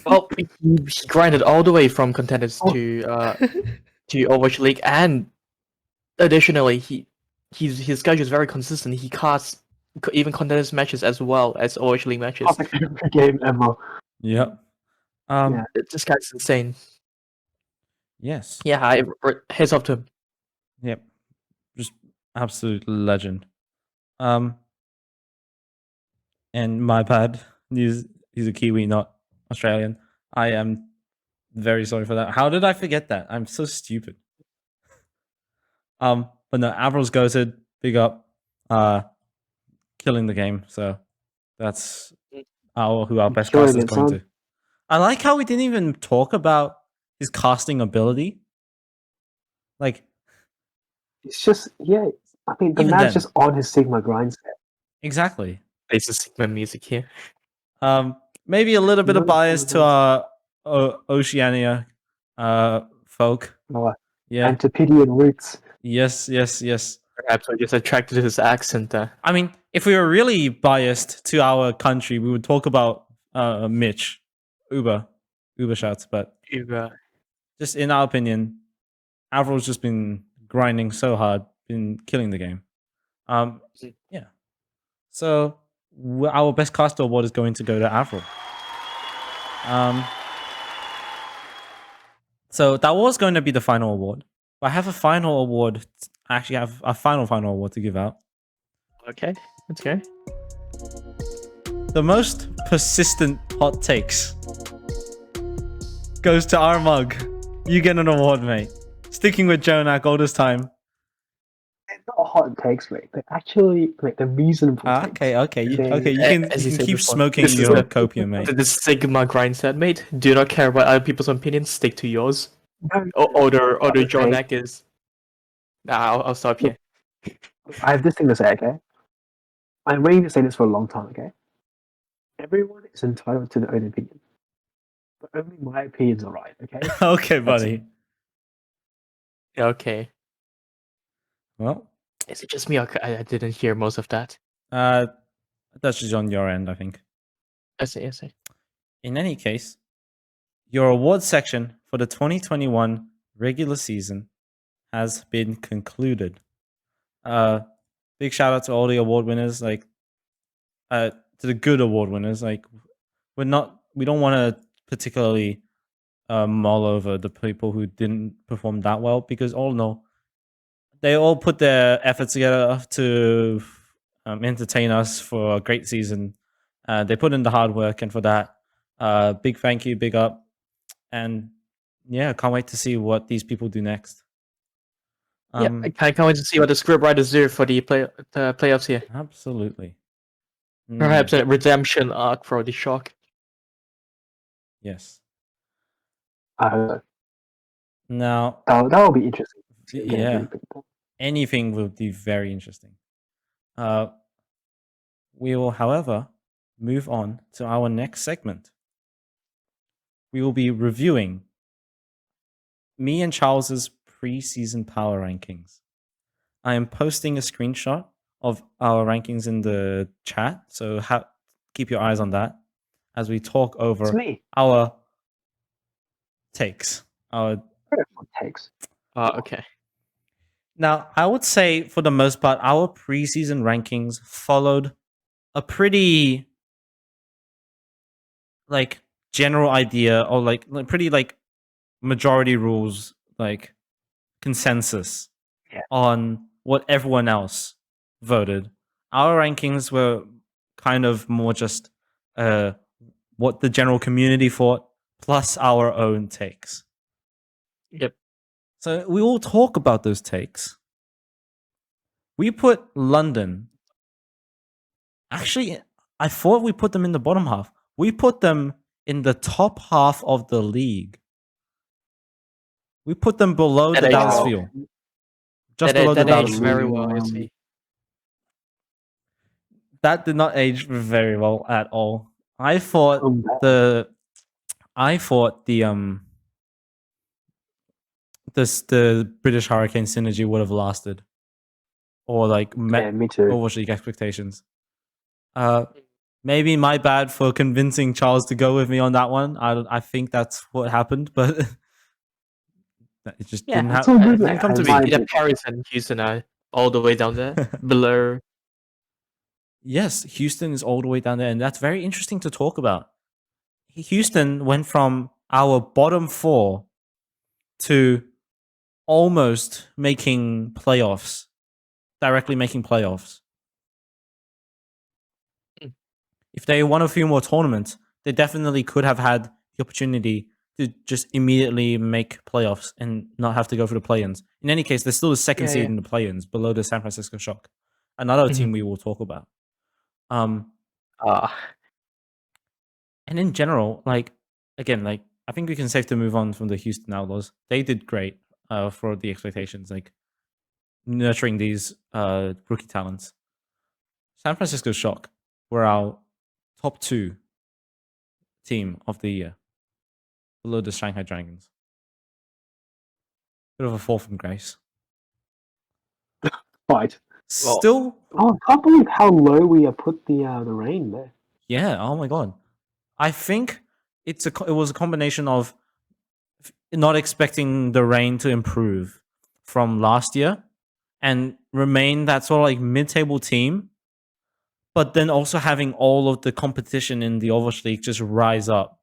Well, he grinded all the way from contenders to Overwatch League, and additionally, his schedule is very consistent. He casts even contenders matches as well as Overwatch League matches. Every game ever. Yep. Yeah. This guy's insane. Yes. Yeah, heads off to him. Yep. Just absolute legend. And my bad. He's a Kiwi, not Australian. I am very sorry for that. How did I forget that? I'm so stupid. But no, Avril's goated. Big up. Killing the game. So that's who our best caster is going to. I like how we didn't even talk about his casting ability. Like, it's just, yeah. I mean, the man's just on his Sigma grind set. Exactly. There's a Sigma music here. Maybe a little bit of bias to our Oceania folk. Yeah. Antipodean roots. Yes. Perhaps we're just attracted to his accent there. I mean, if we were really biased to our country, we would talk about Mitch. Uber shouts, but just in our opinion, Avril's just been grinding so hard, been killing the game. Yeah. So our best caster award is going to go to Avril. So that was going to be the final award. But I have a final award. I actually have a final award to give out. Okay, let's go. The most persistent hot takes goes to RMUG. You get an award, mate. Sticking with Jonak all this time. They're not hot takes, mate. They're actually like the reasonable takes. Okay. You can keep smoking your copium, mate. The Sigma grind set, mate. Do not care about other people's opinions. Stick to yours. Order Jonak is. Nah, I'll stop here. I have this thing to say, okay? I'm waiting to say this for a long time, okay? Everyone is entitled to their own opinion. But only my opinions are right, okay? Okay, buddy. Okay. Well, is it just me? I didn't hear most of that. That's just on your end, I think. I see. In any case, your award section for the 2021 regular season has been concluded. big shout out to all the award winners, like to the good award winners. Like we don't want to particularly mull over the people who didn't perform that well, because all in all, they all put their efforts together to entertain us for a great season. They put in the hard work, and for that, big thank you, big up, and yeah, can't wait to see what these people do next. I can't wait to see what the scriptwriters do for the playoffs here. Absolutely. Perhaps a redemption arc for the Shock. Yes. Now that will be interesting. Yeah, anything will be very interesting. We will, however, move on to our next segment. We will be reviewing me and Charles's preseason power rankings. I am posting a screenshot of our rankings in the chat, so keep your eyes on that as we talk over our takes. Our takes. Okay. Now, I would say for the most part, our preseason rankings followed a pretty like general idea, or like pretty like majority rules, like consensus on what everyone else voted. Our rankings were kind of more just what the general community thought, plus our own takes. Yep. So we will talk about those takes. We put London. Actually, I thought we put them in the bottom half. We put them in the top half of the league. We put them below the Dallas Fuel. Just below the Dallas Fuel. Very well, I see. That did not age very well at all. I thought the British Hurricane synergy would have lasted, or like met Overwatch League expectations. Maybe my bad for convincing Charles to go with me on that one. I think that's what happened, but it just didn't happen. It didn't come to be. Paris and Houston are all the way down there, below. Yes, Houston is all the way down there, and that's very interesting to talk about. Houston went from our bottom 4 to almost making playoffs, directly making playoffs. If they won a few more tournaments, they definitely could have had the opportunity to just immediately make playoffs and not have to go for the play-ins. In any case, they're still the second seed in the play-ins, below the San Francisco Shock, another team we will talk about. And in general, like again, like I think we can safe to move on from the Houston Outlaws. They did great for the expectations, like nurturing these rookie talents. San Francisco Shock were our top 2 team of the year, below the Shanghai Dragons. Bit of a fall from grace. Right. Still, I can't believe how low we have put the rain there. Yeah. Oh my god. I think it was a combination of not expecting the rain to improve from last year and remain that sort of like mid-table team, but then also having all of the competition in the Overwatch League just rise up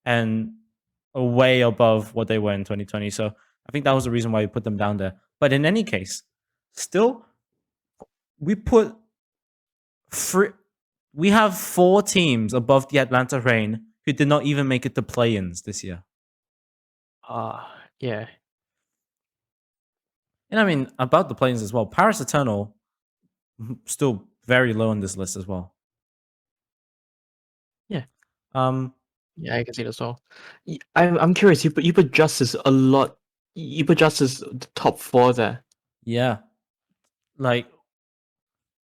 and way above what they were in 2020. So I think that was the reason why we put them down there. But in any case, still, we have 4 teams above the Atlanta Reign who did not even make it to play-ins this year. Yeah. And I mean, about the play-ins as well, Paris Eternal still very low on this list as well. Yeah. Yeah, I can see that as well. I'm curious. You put Justice a lot. You put Justice the top 4 there. Yeah, like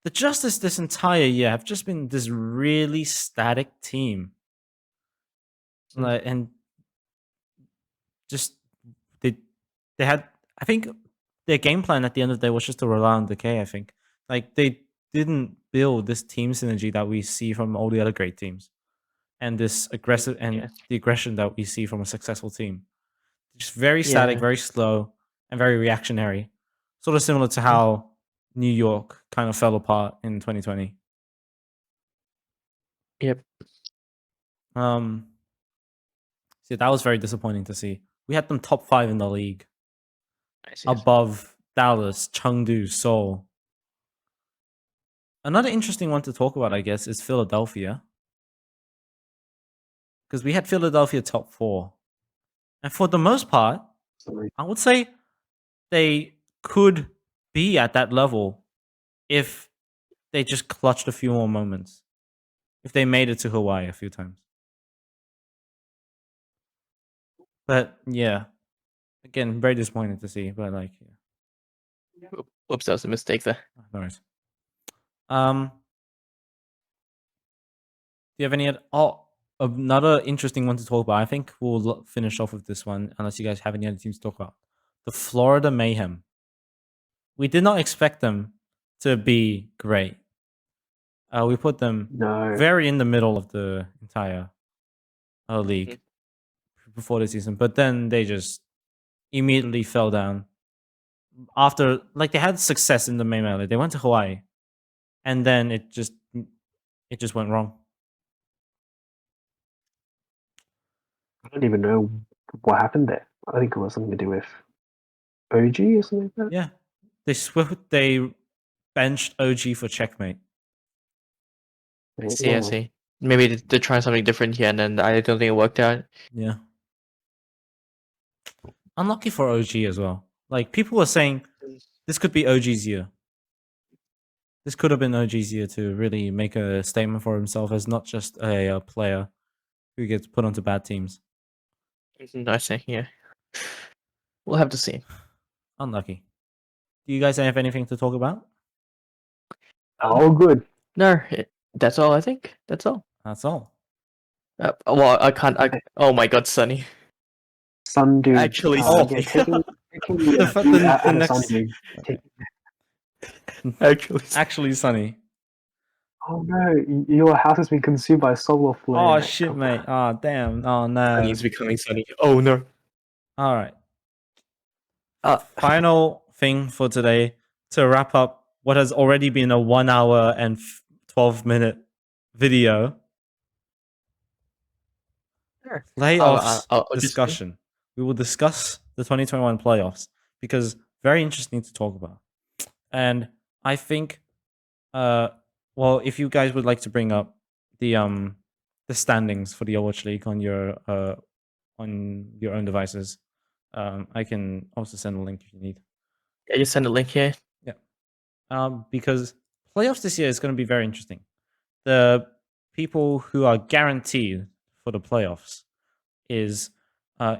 the Justice this entire year have just been this really static team. Like, and just they had, I think their game plan at the end of the day was just to rely on Decay. I think like they didn't build this team synergy that we see from all the other great teams, and this aggressive and the aggression that we see from a successful team. Just very static, very slow, and very reactionary. Sort of similar to how New York kind of fell apart in 2020. Yep. See, that was very disappointing to see. We had them top 5 in the league, I see. above Dallas, Chengdu, Seoul. Another interesting one to talk about, I guess, is Philadelphia. Because we had Philadelphia top 4. And for the most part, I would say they could be at that level if they just clutched a few more moments. If they made it to Hawaii a few times. But yeah, again, very disappointing to see. But like, yeah. Whoops, that was a mistake there. No worries. Do you have any? Another interesting one to talk about. I think we'll finish off with this one, unless you guys have any other teams to talk about. The Florida Mayhem. We did not expect them to be great. We put them very in the middle of the entire league before the season, but then they just immediately fell down. After, like, they had success in the main melee, they went to Hawaii, and then it just went wrong. I don't even know what happened there. I think it was something to do with OG or something like that. Yeah, they benched OG for checkmate. I see. Maybe they're trying something different here, and then I don't think it worked out. Yeah. Unlucky for OG as well. Like, people were saying this could be OG's year. This could have been OG's year to really make a statement for himself as not just a player who gets put onto bad teams. I see, yeah. We'll have to see. Unlucky. Do you guys have anything to talk about? Oh, good. No, that's all, I think. That's all. That's all. Well, I can't. Oh my god, Sunny. Sundew. Actually, taking the next... Actually, Sunny. Oh no, your house has been consumed by a solar flare. Oh shit, mate. Oh damn. Oh no. Sunny's becoming Sunny. Oh no. All right. Final thing for today to wrap up what has already been a 1 hour and 12-minute video. Sure. Playoffs I'll discussion. We will discuss the 2021 playoffs because very interesting to talk about. And I think, well, if you guys would like to bring up the standings for the Overwatch League on your own devices, I can also send a link if you need. Yeah, just send a link here. Yeah. Because playoffs this year is going to be very interesting. The people who are guaranteed for the playoffs is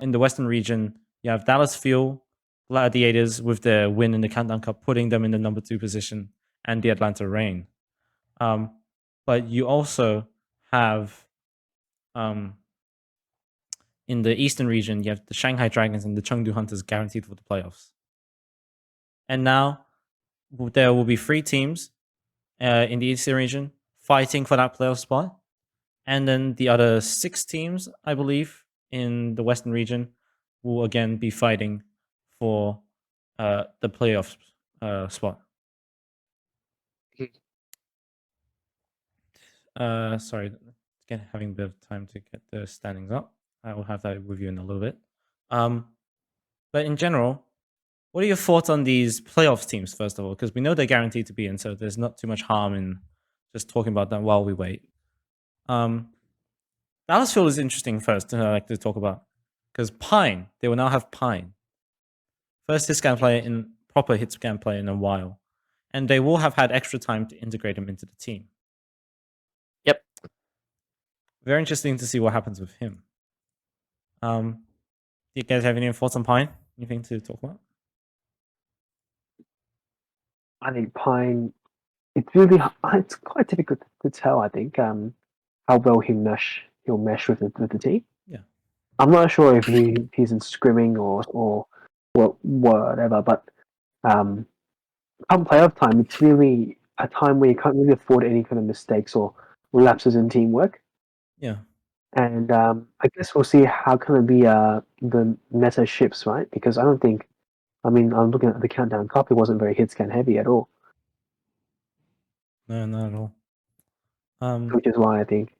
in the Western region, you have Dallas Fuel, Gladiators with their win in the Countdown Cup, putting them in the number 2 position, and the Atlanta Reign. But you also have in the Eastern region, you have the Shanghai Dragons and the Chengdu Hunters guaranteed for the playoffs. And now there will be 3 teams in the Eastern region fighting for that playoff spot. And then the other 6 teams, I believe, in the Western region will again be fighting for the playoff spot. Sorry, again, having a bit of time to get the standings up. I will have that with you in a little bit. But in general, what are your thoughts on these playoffs teams, first of all? Because we know they're guaranteed to be in, so there's not too much harm in just talking about them while we wait. Dallas Fuel is interesting first, I like to talk about. Because Pine, they will now have Pine. First hit scan player in proper hit scan player in a while. And they will have had extra time to integrate him into the team. Yep. Very interesting to see what happens with him. Do you guys have any thoughts on Pine? Anything to talk about? I think Pine, it's quite difficult to tell, I think, how well he'll mesh with the team. Yeah. I'm not sure if he's in scrimming or whatever, but come playoff time, it's really a time where you can't really afford any kind of mistakes or lapses in teamwork. Yeah. And I guess we'll see how kind of the meta shifts, right? Because I don't think, I'm looking at the Countdown Cup, it wasn't very hit scan heavy at all. No, not at all. Which is why I think,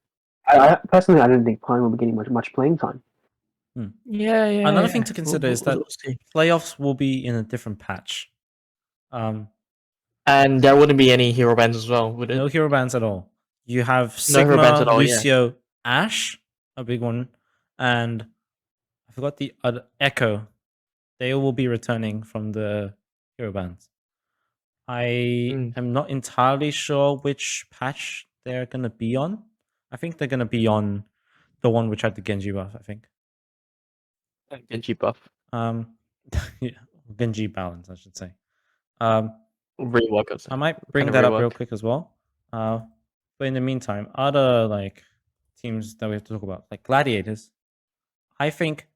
I personally, I don't think Pine will be getting much playing time. Yeah. Another thing to consider is that We'll see. playoffs will be in a different patch. And there wouldn't be any hero bans as well, would it? No hero bans at all. You have No hero bans Sigma, at all, yeah. Lucio, Ash, a big one, and I forgot the other Echo. They will be returning from the hero bans. I am not entirely sure which patch they're gonna be on. I think they're gonna be on the one which had the Genji buff. I think. Genji buff. Yeah, Genji balance, I should say. Rework. I might bring that up real quick as well. But in the meantime, other like teams that we have to talk about, like Gladiators, I think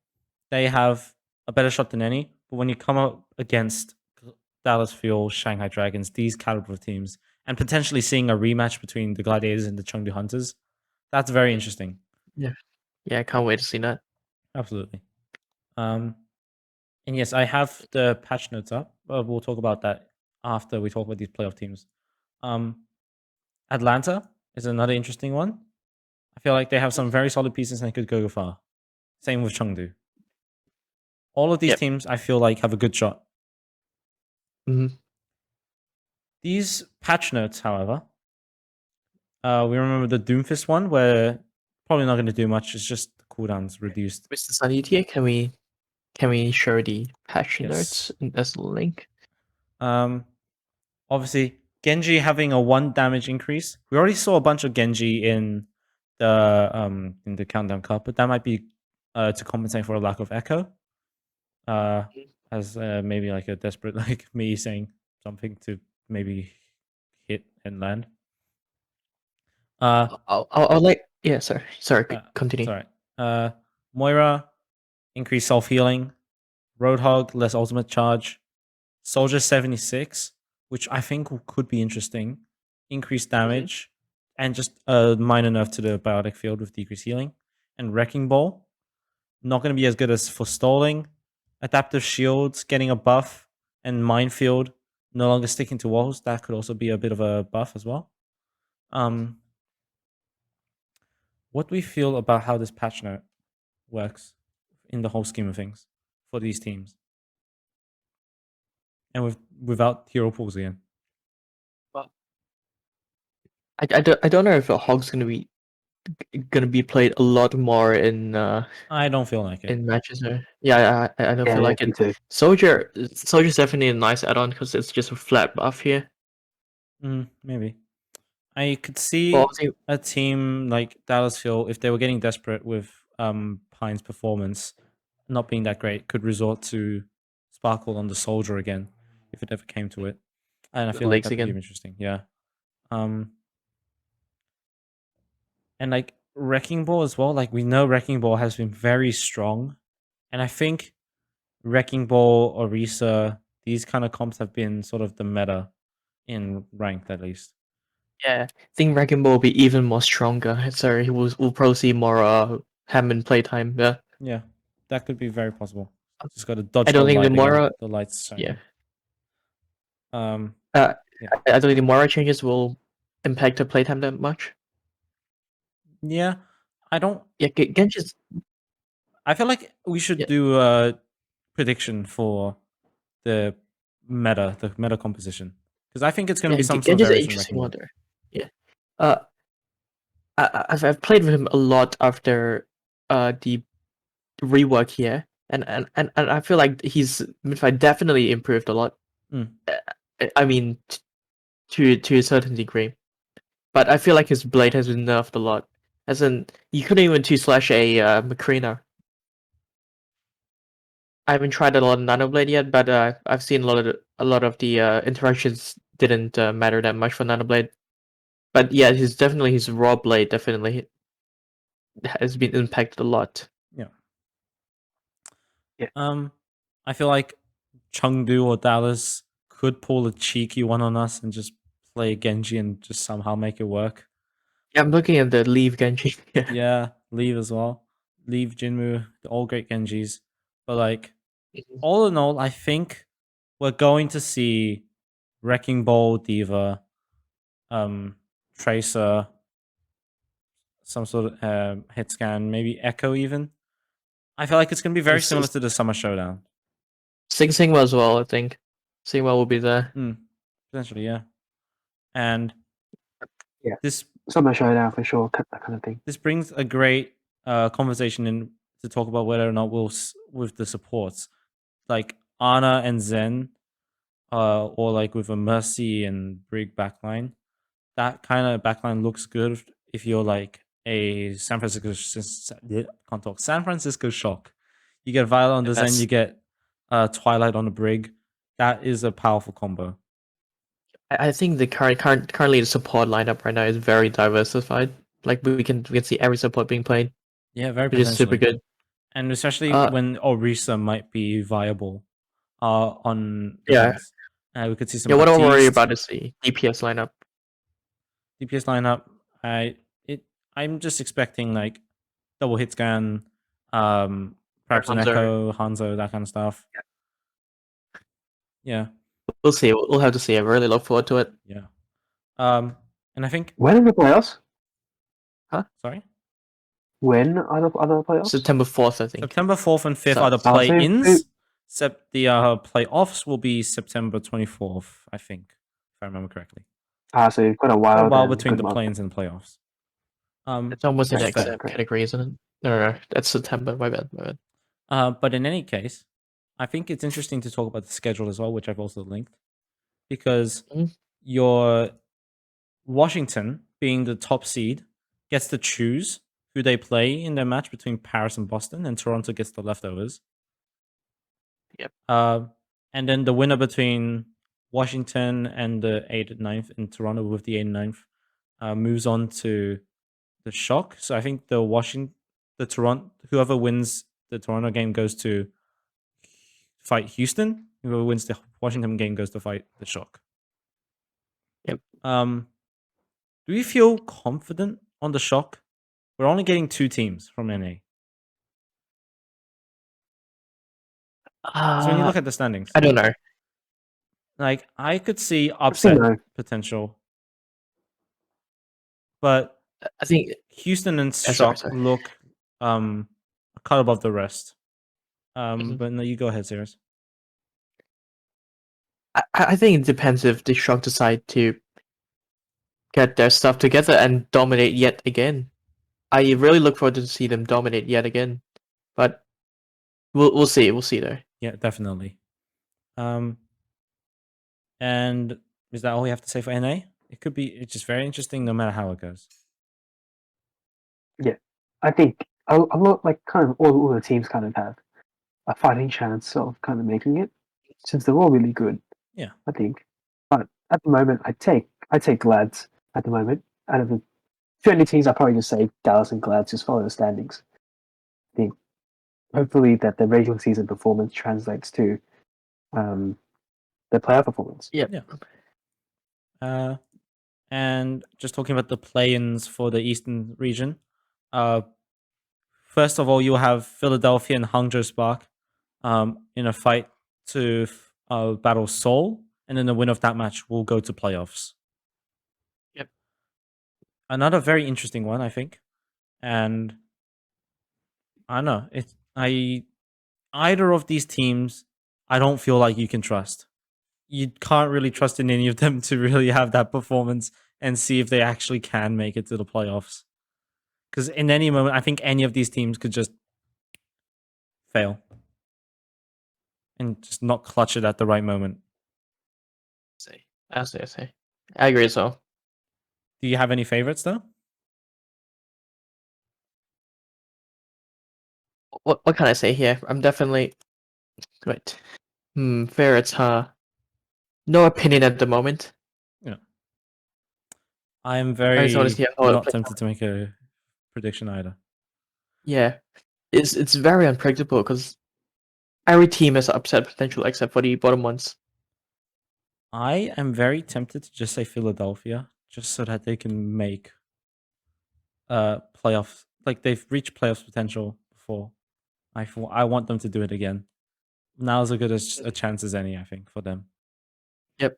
they have a better shot than any. But when you come up against Dallas Fuel, Shanghai Dragons, these caliber of teams, and potentially seeing a rematch between the Gladiators and the Chengdu Hunters, that's very interesting. Yeah, I can't wait to see that. Absolutely. And yes, I have the patch notes up. We'll talk about that after we talk about these playoff teams. Atlanta is another interesting one. I feel like they have some very solid pieces and could go far. Same with Chengdu. All of these teams, I feel like, have a good shot. These patch notes, however, we remember the Doomfist one, where probably not going to do much. It's just the cooldowns reduced. Mr. Sunny Tia, can we share the patch notes as a link? Obviously, Genji having a 1 damage increase. We already saw a bunch of Genji in the Countdown Cup, but that might be to compensate for a lack of Echo. As maybe like a desperate like me saying something to maybe hit and land. I'll like sorry, continue. Sorry. Moira, increased self healing. Roadhog, less ultimate charge. Soldier 76, which I think could be interesting. Increased damage, and just a minor nerf to the biotic field with decreased healing. And Wrecking Ball, not going to be as good as for stalling. Adaptive shields, getting a buff. And Minefield, no longer sticking to walls. That could also be a bit of a buff as well. What do we feel about how this patch note works in the whole scheme of things for these teams? And without hero pools again. Well, I don't know if a Hog's gonna be played a lot more in I don't feel like it in matches. Yeah, I don't feel like it. Too. Soldier's definitely a nice add-on because it's just a flat buff here. Maybe. I could see a team like Dallas Fuel, if they were getting desperate with Pine's performance not being that great, could resort to Sparkle on the Soldier again, if it ever came to it. And I feel like that could be interesting. Yeah. And like Wrecking Ball as well. Like we know Wrecking Ball has been very strong. And I think Wrecking Ball, Orisa, these kind of comps have been sort of the meta in ranked at least. Yeah, I think Wrecking Ball will be even more stronger. So we'll probably see more Hammond playtime. Yeah. Yeah, that could be very possible. Just got to dodge I don't think the Moira. The lights shining. Yeah. I don't think the Moira changes will impact the playtime that much. Yeah, I don't. Yeah, Genji's. I feel like we should do a prediction for the meta composition, because I think it's going to be some sort of variation. Interesting one there. Yeah. I've played with him a lot after the rework here, and I feel like his midfight definitely improved a lot. I mean, to a certain degree, but I feel like his blade has been nerfed a lot. As in, you couldn't even 2-slash a Macrina. I haven't tried a lot of Nano Blade yet, but I've seen a lot of the interactions didn't matter that much for Nano Blade. But yeah, his raw blade definitely has been impacted a lot. Yeah. I feel like Chengdu or Dallas could pull a cheeky one on us and just play Genji and just somehow make it work. Yeah, I'm looking at the Leave Genji. Yeah, Leave as well. Leave, Jinmu, all great Genjis. But like, all in all, I think we're going to see Wrecking Ball, Diva, Tracer, some sort of hit scan, maybe Echo even. I feel like it's going to be very similar to the Summer Showdown. Sigma as well, I think. Sigma will be there. Potentially, yeah. And this Summer Showdown for sure, that kind of thing. This brings a great conversation in to talk about whether or not with the supports, like Ana and Zen, or like with a Mercy and Brig backline. That kind of backline looks good if you're like a San Francisco Shock. You get Violet on the Zen, you get Twilight on the Brig. That is a powerful combo. I think the currently the support lineup right now is very diversified. Like we can see every support being played. Yeah, very which is super good. And especially when Orisa might be viable on defense. We could see some. Yeah, what I worry about is the DPS lineup. DPS lineup. I'm just expecting like double hit scan, perhaps an Echo, Hanzo, that kind of stuff. Yeah. We'll see. We'll have to see. I really look forward to it. Yeah. And I think when are the playoffs? Huh? Sorry. When are the playoffs? September 4th, I think. September 4th and 5th are the play-ins. Except the playoffs will be September 24th, I think, if I remember correctly. So you've got a while between the play-ins and playoffs. It's almost the next category, isn't it? No, that's September. My bad. But in any case, I think it's interesting to talk about the schedule as well, which I've also linked, because your Washington, being the top seed, gets to choose who they play in their match between Paris and Boston, and Toronto gets the leftovers. Yep. And then the winner between Washington and the 8th and 9th in Toronto with the 8th and 9th moves on to the Shock. So I think whoever wins the Toronto game goes to fight Houston. Whoever wins the Washington game goes to fight the Shock. Yep. Do we feel confident on the Shock? We're only getting 2 teams from NA. So when you look at the standings, I don't know. Like I could see upset potential, but I think Houston and Shock look a cut above the rest. But no, you go ahead, Sirius. I think it depends if the Shock decide to get their stuff together and dominate yet again. I really look forward to see them dominate yet again, but we'll see. We'll see though. Yeah, definitely. And is that all we have to say for NA? It's just very interesting no matter how it goes. Yeah, I think a lot, like kind of all the teams kind of have a fighting chance of kind of making it, since they're all really good. Yeah, I think. But at the moment, I take Glads at the moment. Out of the 20 teams, I probably just say Dallas and Glads. Just follow the standings. I think hopefully that the regular season performance translates to the playoff performance. Yeah. And just talking about the play-ins for the Eastern region. First of all, you'll have Philadelphia and Hangzhou Spark in a fight to battle Seoul, and then the winner of that match will go to playoffs. Yep. Another very interesting one, I think. And I don't know. Either of these teams, I don't feel like you can trust. You can't really trust in any of them to really have that performance and see if they actually can make it to the playoffs. Because in any moment, I think any of these teams could just fail and just not clutch it at the right moment. I see. I agree as well. Do you have any favorites though? What can I say here? I'm definitely right. Favorites, no opinion at the moment. Yeah. I am very not tempted to make a prediction either. Yeah. It's very unpredictable because every team has upset potential except for the bottom ones. I am very tempted to just say Philadelphia, just so that they can make playoffs. Like they've reached playoffs potential before. I want them to do it again. Now's as good a chance as any, I think, for them. Yep.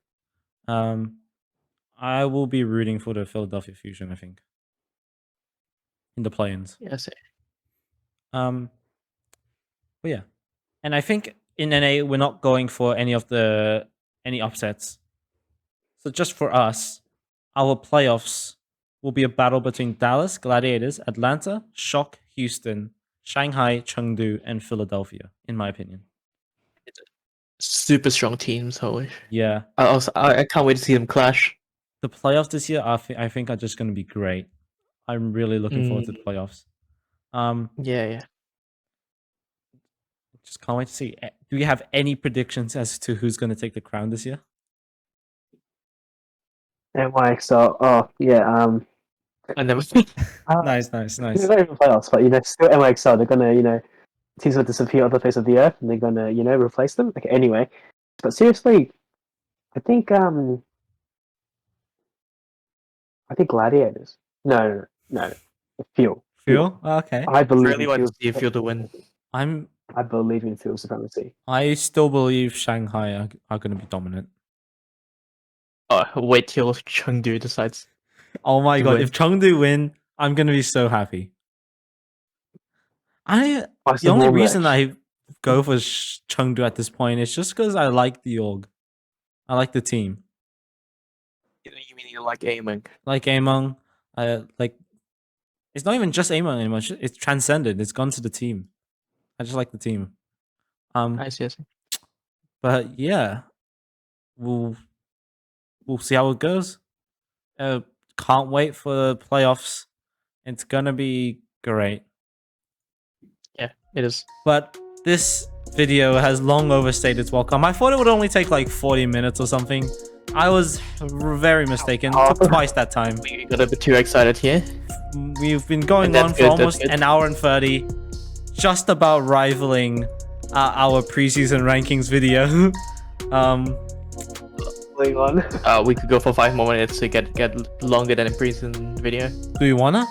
I will be rooting for the Philadelphia Fusion, I think. In the play-ins. Yes. But yeah. And I think in NA we're not going for any upsets. So just for us, our playoffs will be a battle between Dallas, Gladiators, Atlanta, Shock, Houston, Shanghai, Chengdu, and Philadelphia, in my opinion. Super strong teams, holy. Yeah. I can't wait to see them clash. The playoffs this year, I think, are just going to be great. I'm really looking forward to the playoffs. Yeah. Just can't wait to see. Do you have any predictions as to who's going to take the crown this year? NYXL. Oh yeah. I never. Nice. It's not even playoffs, but still NYXL. They're gonna teams will disappear off the face of the earth, and they're gonna replace them. Okay. Anyway, but seriously, I think Gladiators. No. Fuel. Fuel? Okay. I believe Really want to see Fuel to win. I believe in Fuel supremacy. I still believe Shanghai are going to be dominant. Oh, wait till Chengdu decides. Oh my god! win. If Chengdu win, I'm going to be so happy. The only reason I go for Chengdu at this point is just because I like the org. I like the team. You mean you like Among? Like Among. It's not even just Among anymore. It's transcended. It's gone to the team. I just like the team. I see. But yeah, we'll see how it goes. Can't wait for the playoffs. It's gonna be great. Yeah, it is. But this video has long overstayed its welcome. I thought it would only take like 40 minutes or something. I was very mistaken. Took twice that time. We got a bit too excited here. We've been going on for almost an hour and 30. Just about rivaling our preseason rankings video. We could go for 5 more minutes to get longer than a preseason video. Do you wanna?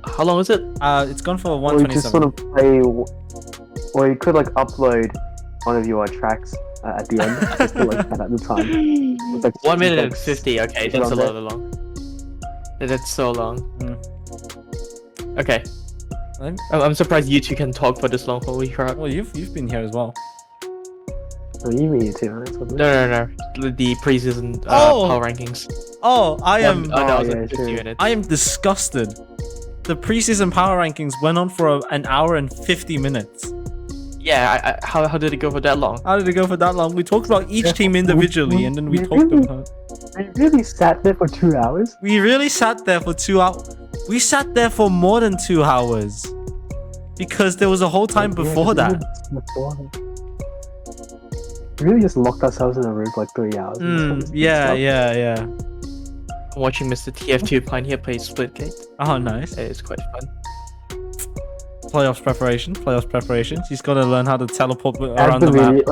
How long is it? It's gone for Or you just 127. sort of play, or you could upload one of your tracks at the end. Just that at the time. It's like 1 minute and 50. Okay, that's a around lot long. That's so long. Okay. I'm surprised you two can talk for this long. Holy crap! Well, you've been here as well. Oh, you mean it too? Right? No. The preseason power rankings. Oh, I am. No, 50 minutes. I am disgusted. The preseason power rankings went on for an hour and 50 minutes. Yeah, how did it go for that long? How did it go for that long? We talked about each team individually, and then we talked about. We really sat there for 2 hours. We really sat there for 2 hours. We sat there for more than 2 hours. Because there was a whole time before that. We really just locked ourselves in a room for like 3 hours. Yeah. I'm watching Mr. TF2 Pine here play Splitgate. Oh, nice. It's quite fun. Playoffs preparation. She's got to learn how to teleport around the map.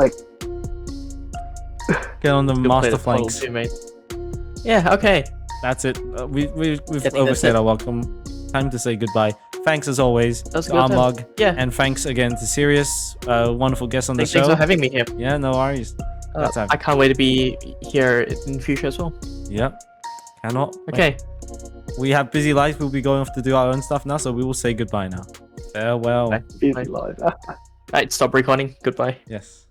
Get on the master flanks. Too, mate. Yeah, okay. That's it. We've overstayed our welcome. Time to say goodbye. Thanks as always to RMUG. Yeah. And thanks again to Sirius, wonderful guest on the show. Thanks for having me here. Yeah, no worries. I can't wait to be here in the future as well. Yep. Cannot. Okay. Wait. We have busy lives. We'll be going off to do our own stuff now, so we will say goodbye now. Farewell. Bye. Busy life. Alright, stop recording. Goodbye. Yes.